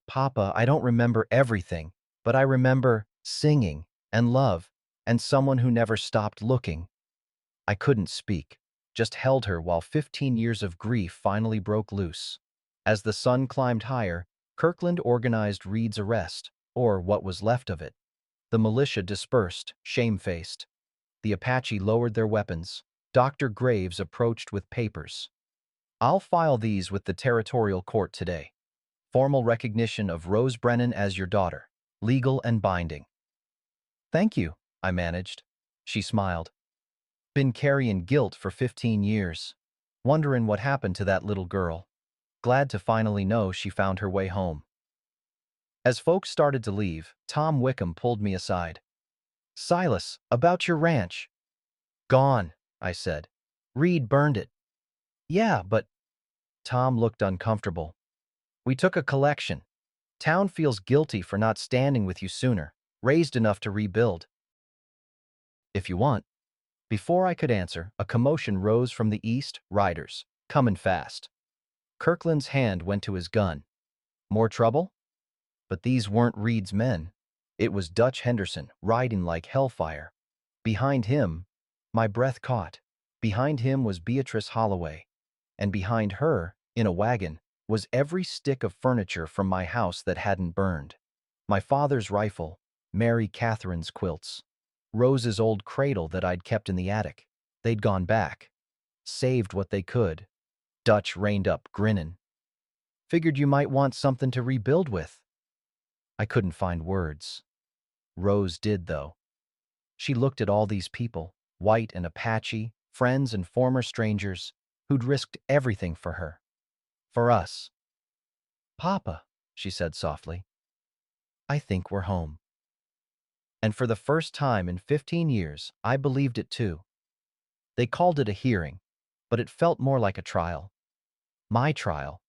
Papa, I don't remember everything, but I remember singing and love and someone who never stopped looking. I couldn't speak, just held her while 15 years of grief finally broke loose. As the sun climbed higher, Kirkland organized Reed's arrest, or what was left of it. The militia dispersed, shamefaced. The Apache lowered their weapons. Dr. Graves approached with papers. I'll file these with the territorial court today. Formal recognition of Rose Brennan as your daughter, legal and binding. Thank you, I managed. She smiled. Been carrying guilt for 15 years. Wondering what happened to that little girl. Glad to finally know she found her way home. As folks started to leave, Tom Wickham pulled me aside. Silas, about your ranch. Gone, I said. Reed burned it. Yeah, but... Tom looked uncomfortable. We took a collection. Town feels guilty for not standing with you sooner, raised enough to rebuild. If you want. Before I could answer, a commotion rose from the east, riders, coming fast. Kirkland's hand went to his gun. More trouble? But these weren't Reed's men. It was Dutch Henderson, riding like hellfire. Behind him, my breath caught. Behind him was Beatrice Holloway. And behind her, in a wagon, was every stick of furniture from my house that hadn't burned. My father's rifle, Mary Catherine's quilts, Rose's old cradle that I'd kept in the attic. They'd gone back. Saved what they could. Dutch reined up, grinning. Figured you might want something to rebuild with. I couldn't find words. Rose did, though. She looked at all these people, white and Apache, friends and former strangers, who'd risked everything for her. For us. Papa, she said softly, I think we're home. And for the first time in 15 years, I believed it too. They called it a hearing, but it felt more like a trial. My trial.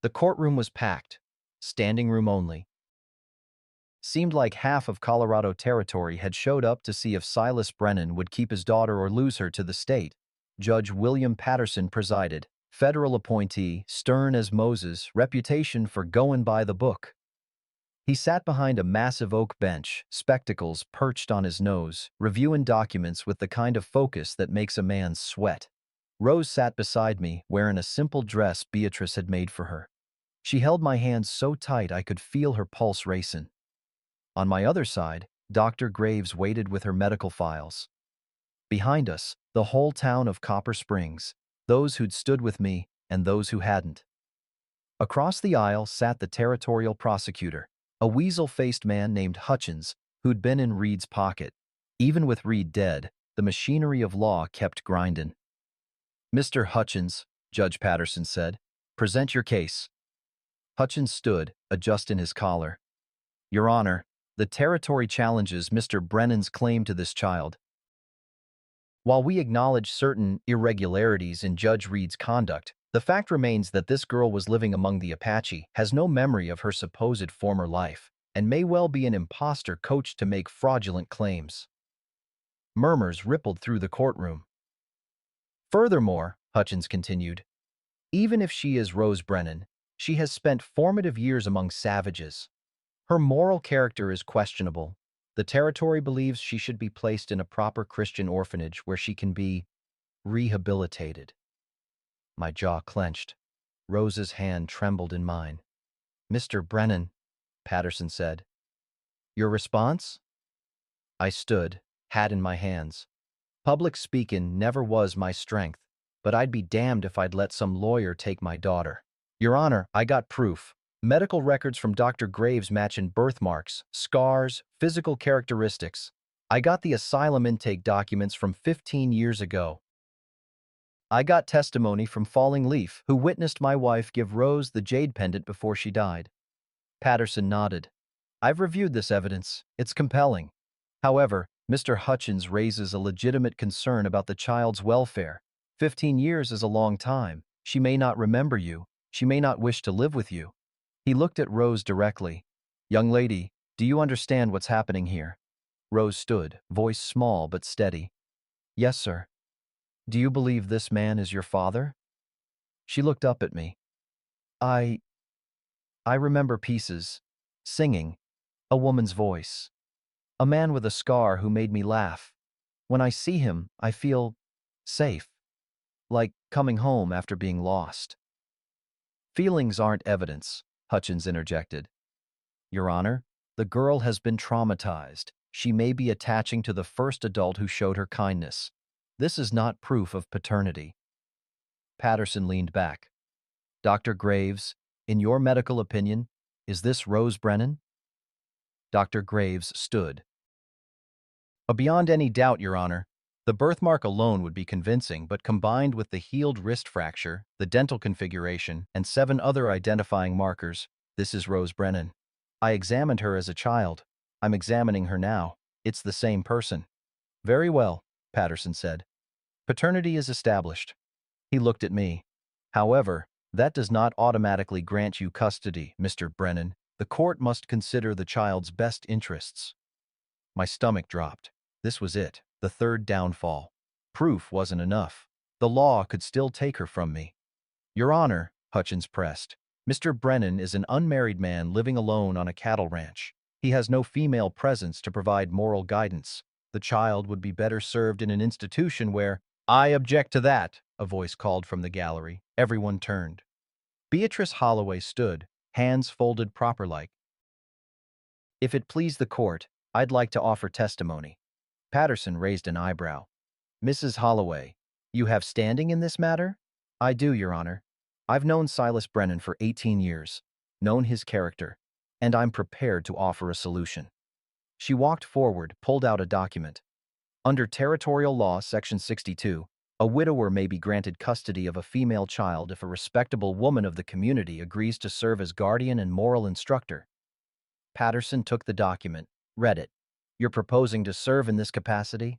The courtroom was packed, standing room only. Seemed like half of Colorado territory had showed up to see if Silas Brennan would keep his daughter or lose her to the state. Judge William Patterson presided, federal appointee, stern as Moses, reputation for going by the book. He sat behind a massive oak bench, spectacles perched on his nose, reviewing documents with the kind of focus that makes a man sweat. Rose sat beside me, wearing a simple dress Beatrice had made for her. She held my hand so tight I could feel her pulse racing. On my other side, Dr. Graves waited with her medical files. Behind us, the whole town of Copper Springs, those who'd stood with me and those who hadn't. Across the aisle sat the territorial prosecutor, a weasel-faced man named Hutchins, who'd been in Reed's pocket. Even with Reed dead, the machinery of law kept grinding. Mr. Hutchins, Judge Patterson said, present your case. Hutchins stood, adjusting his collar. Your Honor, the territory challenges Mr. Brennan's claim to this child. While we acknowledge certain irregularities in Judge Reed's conduct, the fact remains that this girl was living among the Apache, has no memory of her supposed former life, and may well be an imposter coached to make fraudulent claims. Murmurs rippled through the courtroom. Furthermore, Hutchins continued, even if she is Rose Brennan, she has spent formative years among savages. Her moral character is questionable. The territory believes she should be placed in a proper Christian orphanage where she can be rehabilitated. My jaw clenched. Rose's hand trembled in mine. "Mr. Brennan," Patterson said. "Your response?" I stood, hat in my hands. Public speaking never was my strength, but I'd be damned if I'd let some lawyer take my daughter. "Your Honor, I got proof. Medical records from Dr. Graves matching birthmarks, scars, physical characteristics. I got the asylum intake documents from 15 years ago. I got testimony from Falling Leaf, who witnessed my wife give Rose the jade pendant before she died." Patterson nodded. "I've reviewed this evidence. It's compelling. However, Mr. Hutchins raises a legitimate concern about the child's welfare. 15 years is a long time. She may not remember you. She may not wish to live with you." He looked at Rose directly. "Young lady, do you understand what's happening here?" Rose stood, voice small but steady. "Yes, sir." "Do you believe this man is your father?" She looked up at me. I remember pieces. Singing. A woman's voice. A man with a scar who made me laugh. When I see him, I feel safe. Like coming home after being lost." "Feelings aren't evidence," Hutchins interjected. "Your Honor, the girl has been traumatized. She may be attaching to the first adult who showed her kindness. This is not proof of paternity." Patterson leaned back. "Dr. Graves, in your medical opinion, is this Rose Brennan?" Dr. Graves stood. "Beyond any doubt, Your Honor. The birthmark alone would be convincing, but combined with the healed wrist fracture, the dental configuration, and 7 other identifying markers, this is Rose Brennan. I examined her as a child. I'm examining her now. It's the same person." "Very well," Patterson said. "Paternity is established." He looked at me. "However, that does not automatically grant you custody, Mr. Brennan. The court must consider the child's best interests." My stomach dropped. This was it, the third downfall. Proof wasn't enough. The law could still take her from me. "Your Honor," Hutchins pressed, "Mr. Brennan is an unmarried man living alone on a cattle ranch. He has no female presence to provide moral guidance. The child would be better served in an institution where—" "I object to that," a voice called from the gallery. Everyone turned. Beatrice Holloway stood, hands folded proper-like. "If it please the court, I'd like to offer testimony." Patterson raised an eyebrow. "Mrs. Holloway, you have standing in this matter?" "I do, Your Honor. I've known Silas Brennan for 18 years, known his character, and I'm prepared to offer a solution." She walked forward, pulled out a document. "Under territorial law, section 62, a widower may be granted custody of a female child if a respectable woman of the community agrees to serve as guardian and moral instructor." Patterson took the document, read it. "You're proposing to serve in this capacity?"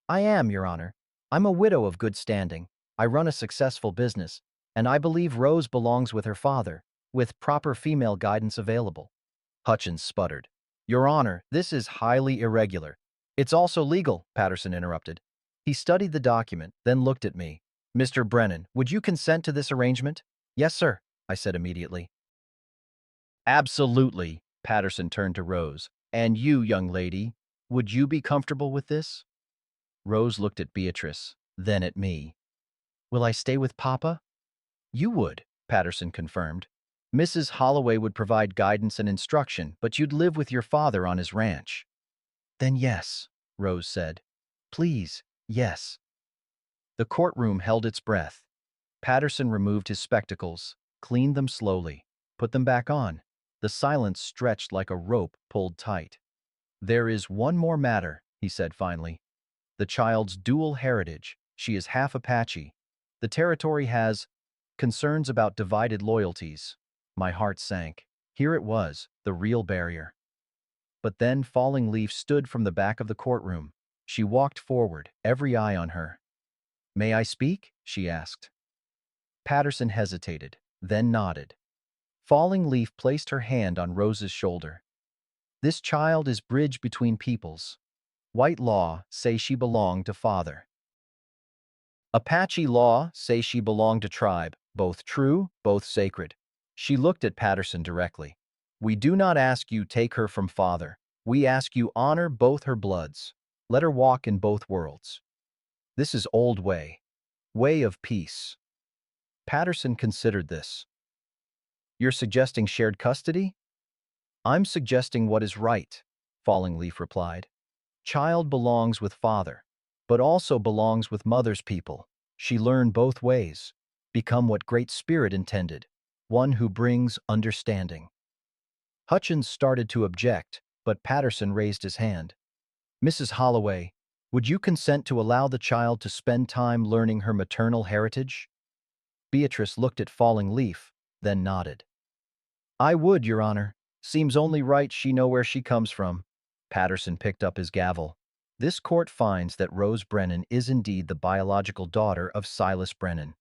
"I am, Your Honor. I'm a widow of good standing. I run a successful business, and I believe Rose belongs with her father, with proper female guidance available." Hutchins sputtered. "Your Honor, this is highly irregular." "It's also legal," Patterson interrupted. He studied the document, then looked at me. "Mr. Brennan, would you consent to this arrangement?" "Yes, sir," I said immediately. "Absolutely." Patterson turned to Rose. "And you, young lady, would you be comfortable with this?" Rose looked at Beatrice, then at me. "Will I stay with Papa?" "You would," Patterson confirmed. "Mrs. Holloway would provide guidance and instruction, but you'd live with your father on his ranch." "Then yes," Rose said. "Please, yes." The courtroom held its breath. Patterson removed his spectacles, cleaned them slowly, put them back on. The silence stretched like a rope pulled tight. "There is one more matter," he said finally. "The child's dual heritage. She is half Apache. The territory has concerns about divided loyalties." My heart sank. Here it was, the real barrier. But then Falling Leaf stood from the back of the courtroom. She walked forward, every eye on her. "May I speak?" she asked. Patterson hesitated, then nodded. Falling Leaf placed her hand on Rose's shoulder. "This child is bridge between peoples. White law say she belonged to father. Apache law say she belonged to tribe, both true, both sacred." She looked at Patterson directly. "We do not ask you take her from father. We ask you honor both her bloods. Let her walk in both worlds. This is old way of peace." Patterson considered this. You're suggesting shared custody? I'm suggesting what is right, Falling Leaf replied. Child belongs with father, but also belongs with mother's people. She learn both ways, become what Great Spirit intended, one who brings understanding. Hutchins started to object, but Patterson raised his hand. Mrs. Holloway, would you consent to allow the child to spend time learning her maternal heritage? Beatrice looked at Falling Leaf, then nodded. I would, Your Honor. Seems only right she know where she comes from. Patterson picked up his gavel. This court finds that Rose Brennan is indeed the biological daughter of Silas Brennan.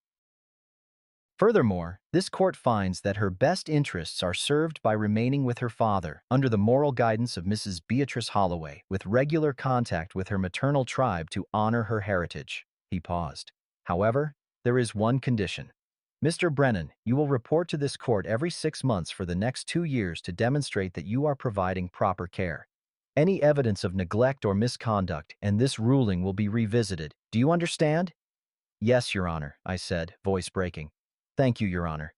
Furthermore, this court finds that her best interests are served by remaining with her father under the moral guidance of Mrs. Beatrice Holloway, with regular contact with her maternal tribe to honor her heritage. He paused. However, there is one condition. Mr. Brennan, you will report to this court every 6 months for the next 2 years to demonstrate that you are providing proper care. Any evidence of neglect or misconduct, and this ruling will be revisited. Do you understand? Yes, Your Honor, I said, voice breaking. Thank you, Your Honor.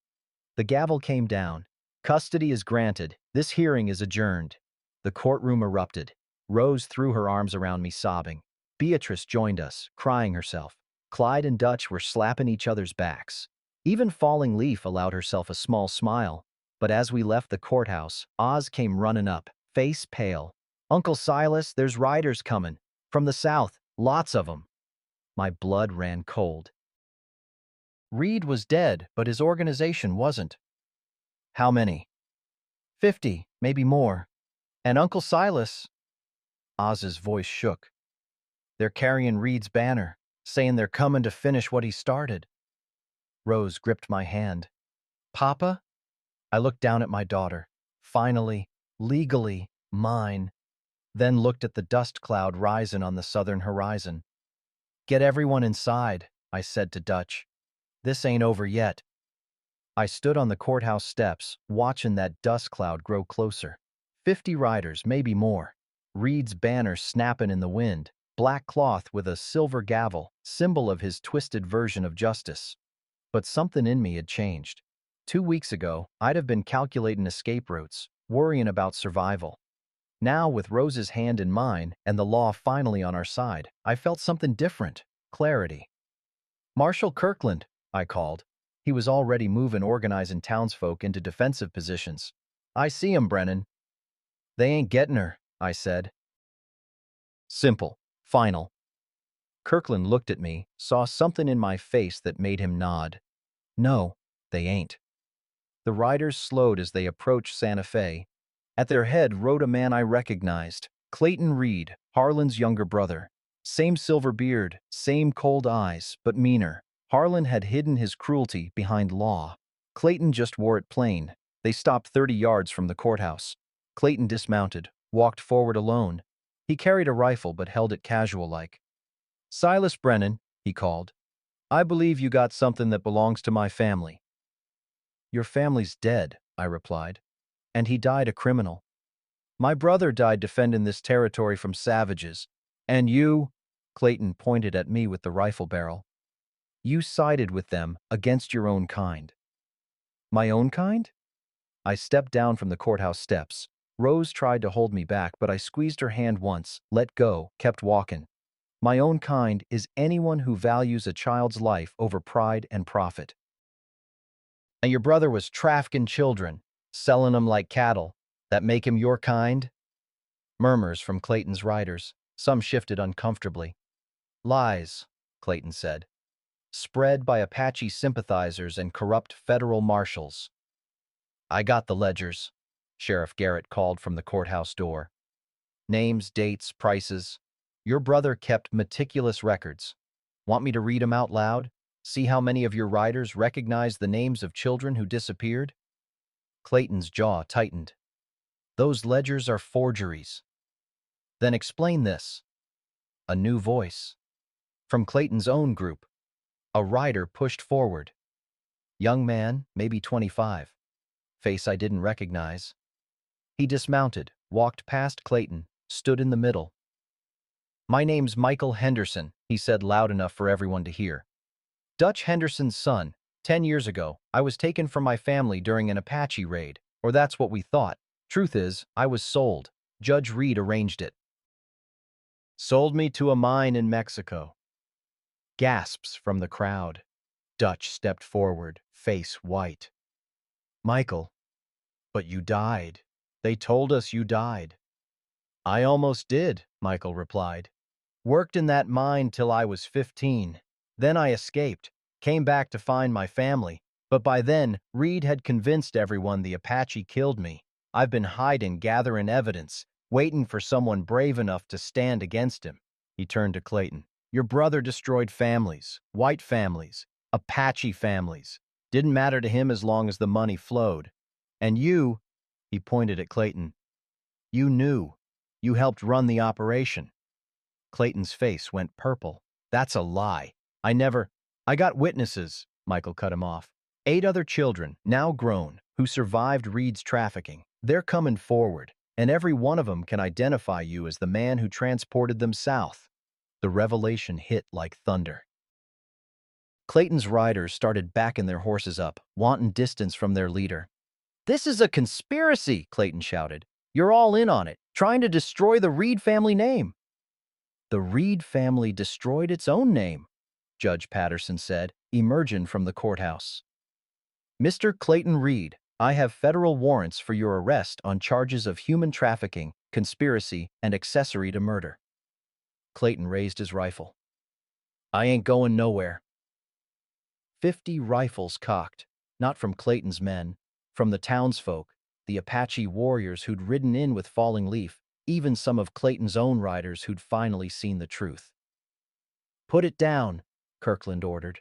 The gavel came down. Custody is granted. This hearing is adjourned. The courtroom erupted. Rose threw her arms around me, sobbing. Beatrice joined us, crying herself. Clyde and Dutch were slapping each other's backs. Even Falling Leaf allowed herself a small smile. But as we left the courthouse, Oz came running up, face pale. Uncle Silas, there's riders coming. From the south, lots of 'em. My blood ran cold. Reed was dead, but his organization wasn't. How many? 50, maybe more. And Uncle Silas? Oz's voice shook. They're carrying Reed's banner, saying they're coming to finish what he started. Rose gripped my hand. Papa? I looked down at my daughter. Finally, legally, mine. Then looked at the dust cloud rising on the southern horizon. Get everyone inside, I said to Dutch. This ain't over yet. I stood on the courthouse steps, watching that dust cloud grow closer. 50 riders, maybe more. Reed's banner snapping in the wind, black cloth with a silver gavel, symbol of his twisted version of justice. But something in me had changed. 2 weeks ago, I'd have been calculating escape routes, worrying about survival. Now, with Rose's hand in mine and the law finally on our side, I felt something different, clarity. Marshal Kirkland, I called. He was already moving organizing townsfolk into defensive positions. I see 'em, Brennan. They ain't getting her, I said. Simple. Final. Kirkland looked at me, saw something in my face that made him nod. No, they ain't. The riders slowed as they approached Santa Fe. At their head rode a man I recognized, Clayton Reed, Harlan's younger brother. Same silver beard, same cold eyes, but meaner. Harlan had hidden his cruelty behind law. Clayton just wore it plain. They stopped 30 yards from the courthouse. Clayton dismounted, walked forward alone. He carried a rifle but held it casual-like. Silas Brennan, he called. I believe you got something that belongs to my family. Your family's dead, I replied. And he died a criminal. My brother died defending this territory from savages. And you, Clayton pointed at me with the rifle barrel. You sided with them against your own kind. My own kind? I stepped down from the courthouse steps. Rose tried to hold me back, but I squeezed her hand once, let go, kept walking. My own kind is anyone who values a child's life over pride and profit. And your brother was trafficking children, selling them like cattle. That make him your kind? Murmurs from Clayton's riders. Some shifted uncomfortably. Lies, Clayton said. Spread by Apache sympathizers and corrupt federal marshals. I got the ledgers, Sheriff Garrett called from the courthouse door. Names, dates, prices. Your brother kept meticulous records. Want me to read them out loud? See how many of your riders recognize the names of children who disappeared? Clayton's jaw tightened. Those ledgers are forgeries. Then explain this. A new voice. From Clayton's own group. A rider pushed forward. Young man, maybe 25. Face I didn't recognize. He dismounted, walked past Clayton, stood in the middle. My name's Michael Henderson, he said loud enough for everyone to hear. Dutch Henderson's son, 10 years ago, I was taken from my family during an Apache raid, or that's what we thought. Truth is, I was sold. Judge Reed arranged it. Sold me to a mine in Mexico. Gasps from the crowd. Dutch stepped forward, face white. Michael, but you died. They told us you died. I almost did, Michael replied. Worked in that mine till I was 15. Then I escaped, came back to find my family, but by then, Reed had convinced everyone the Apache killed me. I've been hiding, gathering evidence, waiting for someone brave enough to stand against him. He turned to Clayton. Your brother destroyed families, white families, Apache families. Didn't matter to him as long as the money flowed. And you, he pointed at Clayton, you knew. You helped run the operation. Clayton's face went purple. That's a lie. I got witnesses, Michael cut him off. 8 other children, now grown, who survived Reed's trafficking. They're coming forward, and every one of them can identify you as the man who transported them south. The revelation hit like thunder. Clayton's riders started backing their horses up, wanting distance from their leader. This is a conspiracy, Clayton shouted. You're all in on it, trying to destroy the Reed family name. The Reed family destroyed its own name, Judge Patterson said, emerging from the courthouse. Mr. Clayton Reed, I have federal warrants for your arrest on charges of human trafficking, conspiracy, and accessory to murder. Clayton raised his rifle. I ain't going nowhere. 50 rifles cocked, not from Clayton's men, from the townsfolk, the Apache warriors who'd ridden in with Falling Leaf, even some of Clayton's own riders who'd finally seen the truth. Put it down, Kirkland ordered.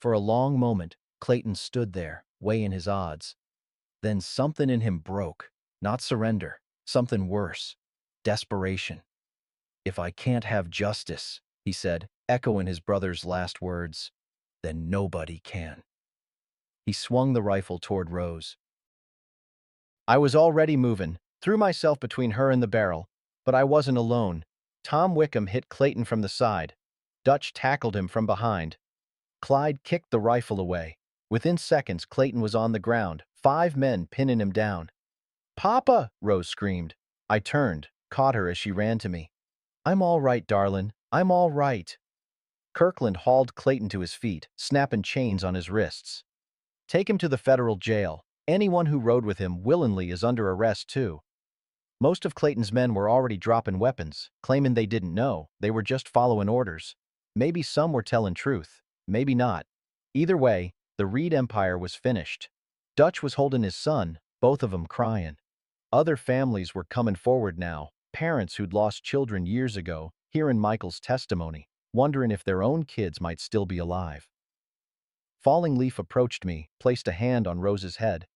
For a long moment, Clayton stood there, weighing his odds. Then something in him broke. Not surrender, something worse. Desperation. If I can't have justice, he said, echoing his brother's last words, then nobody can. He swung the rifle toward Rose. I was already moving, threw myself between her and the barrel, but I wasn't alone. Tom Wickham hit Clayton from the side. Dutch tackled him from behind. Clyde kicked the rifle away. Within seconds, Clayton was on the ground, 5 men pinning him down. Papa! Rose screamed. I turned, caught her as she ran to me. I'm all right, darlin'. I'm all right. Kirkland hauled Clayton to his feet, snapping chains on his wrists. Take him to the federal jail. Anyone who rode with him willingly is under arrest, too. Most of Clayton's men were already dropping weapons, claiming they didn't know, they were just following orders. Maybe some were telling truth, maybe not. Either way, the Reed Empire was finished. Dutch was holding his son, both of them crying. Other families were coming forward now, parents who'd lost children years ago, hearing Michael's testimony, wondering if their own kids might still be alive. Falling Leaf approached me, placed a hand on Rose's head.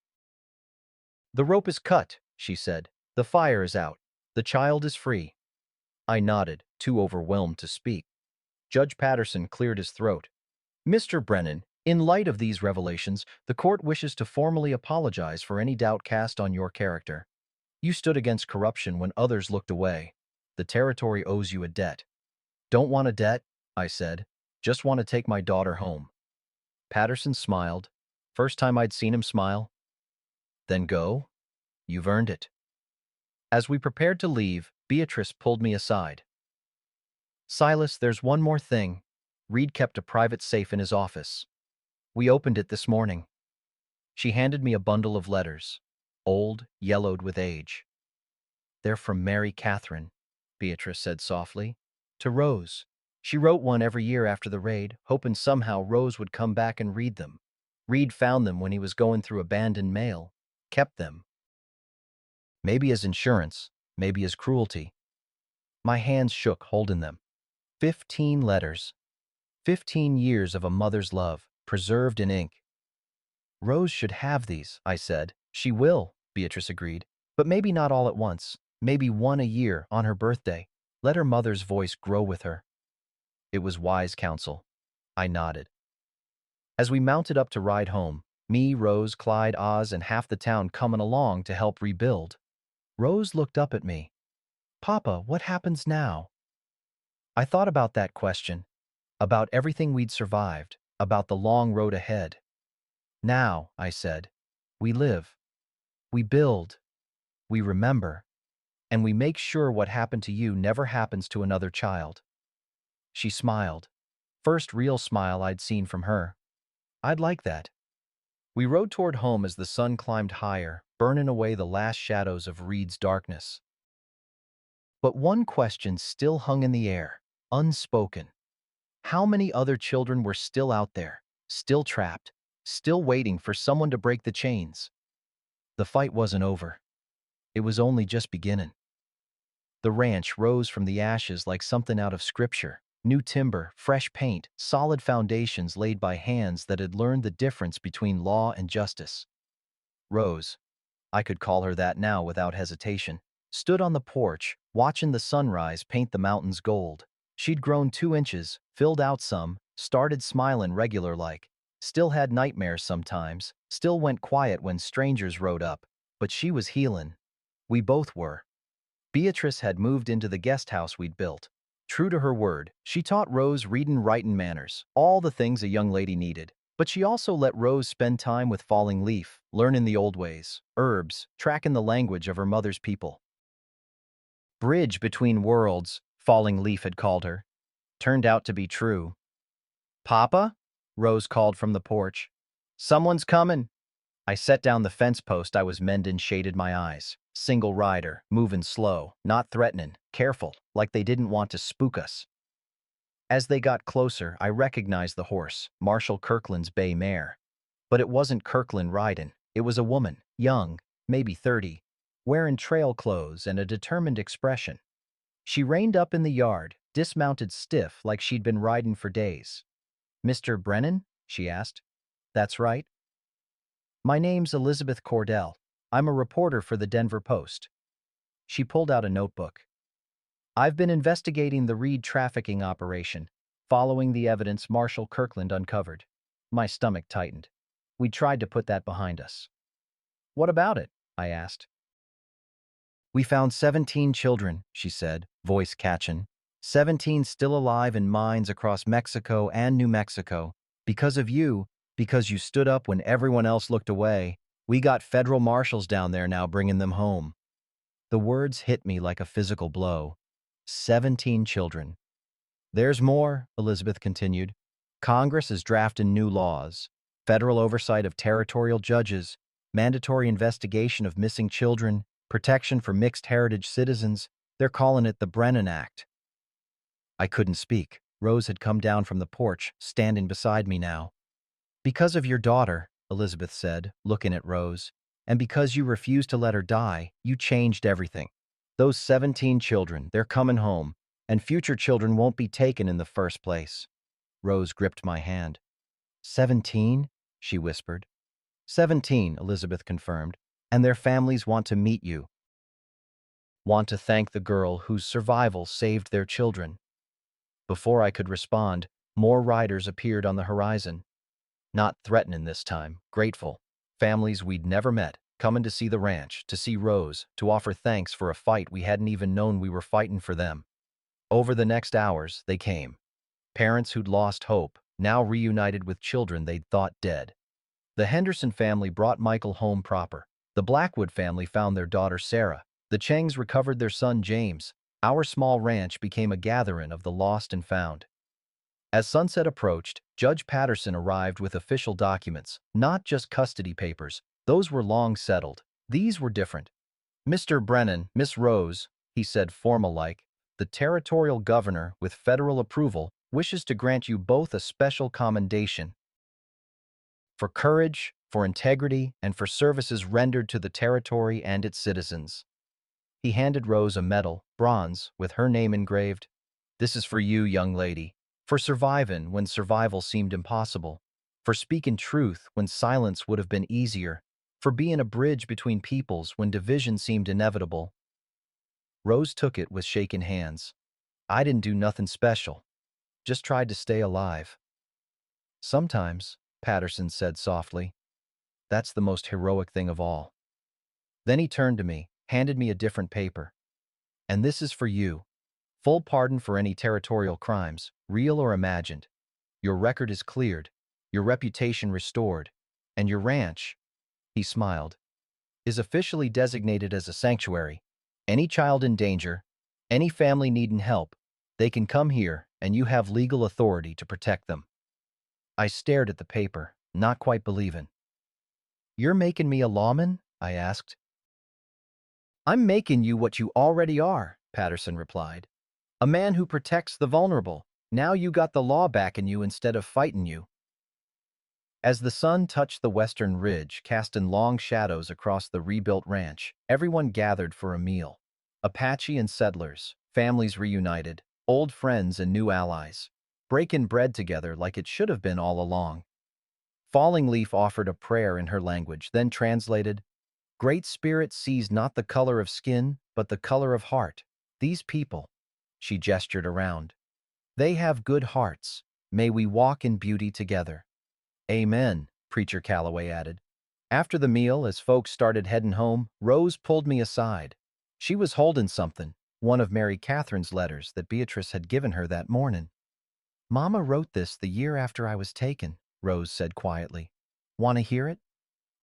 The rope is cut, she said. The fire is out. The child is free. I nodded, too overwhelmed to speak. Judge Patterson cleared his throat. Mr. Brennan, in light of these revelations, the court wishes to formally apologize for any doubt cast on your character. You stood against corruption when others looked away. The territory owes you a debt. Don't want a debt, I said. Just want to take my daughter home. Patterson smiled. First time I'd seen him smile. Then go. You've earned it. As we prepared to leave, Beatrice pulled me aside. Silas, there's one more thing. Reed kept a private safe in his office. We opened it this morning. She handed me a bundle of letters, old, yellowed with age. They're from Mary Catherine, Beatrice said softly, to Rose. She wrote one every year after the raid, hoping somehow Rose would come back and read them. Reed found them when he was going through abandoned mail, kept them. Maybe as insurance, maybe as cruelty. My hands shook holding them. 15 letters. 15 years of a mother's love, preserved in ink. Rose should have these, I said. She will, Beatrice agreed, but maybe not all at once. Maybe one a year on her birthday. Let her mother's voice grow with her. It was wise counsel. I nodded. As we mounted up to ride home, me, Rose, Clyde, Oz, and half the town coming along to help rebuild, Rose looked up at me. Papa, what happens now? I thought about that question, about everything we'd survived, about the long road ahead. Now, I said, we live, we build, we remember, and we make sure what happened to you never happens to another child. She smiled. First real smile I'd seen from her. I'd like that. We rode toward home as the sun climbed higher, burning away the last shadows of Reed's darkness. But one question still hung in the air, unspoken. How many other children were still out there, still trapped, still waiting for someone to break the chains? The fight wasn't over. It was only just beginning. The ranch rose from the ashes like something out of scripture. New timber, fresh paint, solid foundations laid by hands that had learned the difference between law and justice. Rose, I could call her that now without hesitation, stood on the porch, watching the sunrise paint the mountains gold. She'd grown 2 inches, filled out some, started smiling regular-like, still had nightmares sometimes, still went quiet when strangers rode up, but she was healing. We both were. Beatrice had moved into the guest house we'd built. True to her word, she taught Rose readin', writin', manners, all the things a young lady needed. But she also let Rose spend time with Falling Leaf, learnin' the old ways, herbs, tracking the language of her mother's people. Bridge between worlds, Falling Leaf had called her. Turned out to be true. "Papa?" Rose called from the porch. "Someone's comin'." I set down the fence post I was mendin', shaded my eyes. Single rider, movin' slow, not threatenin', careful, like they didn't want to spook us. As they got closer, I recognized the horse, Marshal Kirkland's bay mare. But it wasn't Kirkland riding. It was a woman, young, maybe 30, wearing trail clothes and a determined expression. She reined up in the yard, dismounted stiff like she'd been riding for days. "Mr. Brennan?" she asked. "That's right." "My name's Elizabeth Cordell. I'm a reporter for the Denver Post." She pulled out a notebook. "I've been investigating the Reed trafficking operation, following the evidence Marshal Kirkland uncovered." My stomach tightened. We'd tried to put that behind us. "What about it?" I asked. "We found 17 children," she said, voice catchin'. 17 still alive in mines across Mexico and New Mexico. Because of you, because you stood up when everyone else looked away, we got federal marshals down there now bringing them home." The words hit me like a physical blow. 17 children. "There's more," Elizabeth continued. "Congress is drafting new laws. Federal oversight of territorial judges, mandatory investigation of missing children, protection for mixed heritage citizens. They're calling it the Brennan Act." I couldn't speak. Rose had come down from the porch, standing beside me now. "Because of your daughter," Elizabeth said, looking at Rose, "and because you refused to let her die, you changed everything. Those 17 children, they're coming home, and future children won't be taken in the first place." Rose gripped my hand. 17? She whispered. 17, Elizabeth confirmed, "and their families want to meet you. Want to thank the girl whose survival saved their children." Before I could respond, more riders appeared on the horizon. Not threatening this time, grateful. Families we'd never met, coming to see the ranch, to see Rose, to offer thanks for a fight we hadn't even known we were fighting for them. Over the next hours, they came. Parents who'd lost hope, now reunited with children they'd thought dead. The Henderson family brought Michael home proper. The Blackwood family found their daughter Sarah. The Changs recovered their son James. Our small ranch became a gathering of the lost and found. As sunset approached, Judge Patterson arrived with official documents, not just custody papers. Those were long settled. These were different. "Mr. Brennan, Miss Rose," he said formal-like, "the territorial governor, with federal approval, wishes to grant you both a special commendation for courage, for integrity, and for services rendered to the territory and its citizens." He handed Rose a medal, bronze, with her name engraved. "This is for you, young lady, for survivin' when survival seemed impossible, for speaking truth when silence would have been easier, for being a bridge between peoples when division seemed inevitable." Rose took it with shaking hands. "I didn't do nothing special, just tried to stay alive." "Sometimes," Patterson said softly, "that's the most heroic thing of all." Then he turned to me, handed me a different paper. "And this is for you. Full pardon for any territorial crimes, real or imagined. Your record is cleared. your reputation restored, and your ranch," he smiled, "is officially designated as a sanctuary. Any child in danger, any family needing help, they can come here and you have legal authority to protect them." I stared at the paper, not quite believing. "You're making me a lawman?" I asked. "I'm making you what you already are," Patterson replied. "A man who protects the vulnerable. Now you got the law backing you instead of fighting you." As the sun touched the western ridge, casting long shadows across the rebuilt ranch, everyone gathered for a meal. Apache and settlers, families reunited, old friends and new allies, breaking bread together like it should have been all along. Falling Leaf offered a prayer in her language, then translated, "Great Spirit sees not the color of skin, but the color of heart. These people," she gestured around, "they have good hearts. May we walk in beauty together." "Amen," Preacher Calloway added. After the meal, as folks started heading home, Rose pulled me aside. She was holding something, one of Mary Catherine's letters that Beatrice had given her that morning. "Mama wrote this the year after I was taken," Rose said quietly. "Want to hear it?"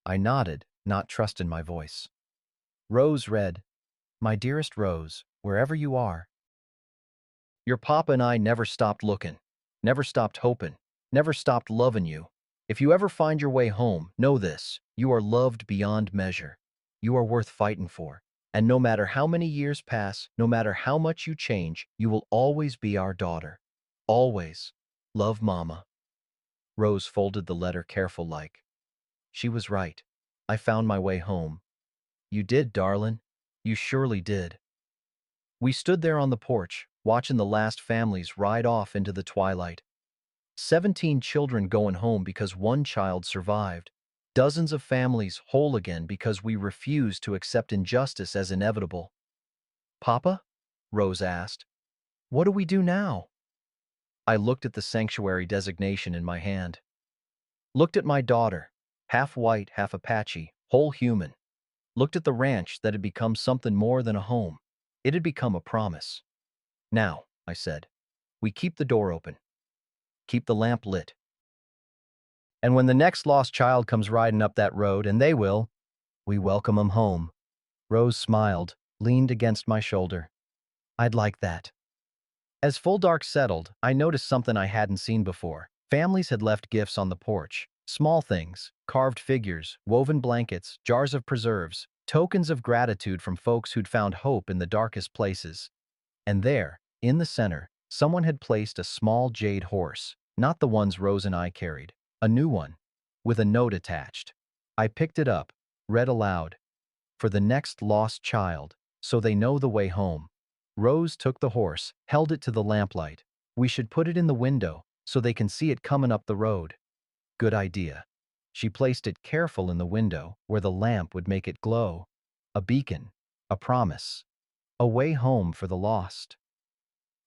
I nodded, not trusting my voice. Rose read, "My dearest Rose, wherever you are, your papa and I never stopped looking, never stopped hoping, never stopped loving you. If you ever find your way home, know this: you are loved beyond measure. You are worth fighting for. And no matter how many years pass, no matter how much you change, you will always be our daughter. Always. Love, Mama." Rose folded the letter careful like. She was right. I found my way home. "You did, darling. You surely did." We stood there on the porch, watching the last families ride off into the twilight. 17 children going home because one child survived. Dozens of families whole again because we refused to accept injustice as inevitable. "Papa?" Rose asked. "What do we do now?" I looked at the sanctuary designation in my hand. Looked at my daughter, half white, half Apache, whole human. Looked at the ranch that had become something more than a home. It had become a promise. "Now," I said, "we keep the door open. Keep the lamp lit. And when the next lost child comes riding up that road, and they will, we welcome 'em home." Rose smiled, leaned against my shoulder. "I'd like that." As full dark settled, I noticed something I hadn't seen before. Families had left gifts on the porch. Small things, carved figures, woven blankets, jars of preserves, tokens of gratitude from folks who'd found hope in the darkest places. And there, in the center, someone had placed a small jade horse, not the ones Rose and I carried, a new one, with a note attached. I picked it up, read aloud, "For the next lost child, so they know the way home." Rose took the horse, held it to the lamplight. "We should put it in the window, so they can see it coming up the road." Good idea. She placed it careful in the window, where the lamp would make it glow. A beacon, a promise, a way home for the lost.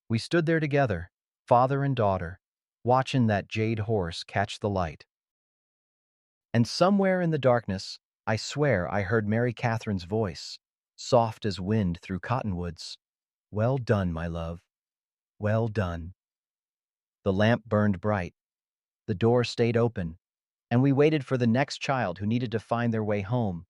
We stood there together, father and daughter, watching that jade horse catch the light. And somewhere in the darkness, I swear I heard Mary Catherine's voice, soft as wind through cottonwoods. "Well done, my love. Well done." The lamp burned bright. The door stayed open, and we waited for the next child who needed to find their way home.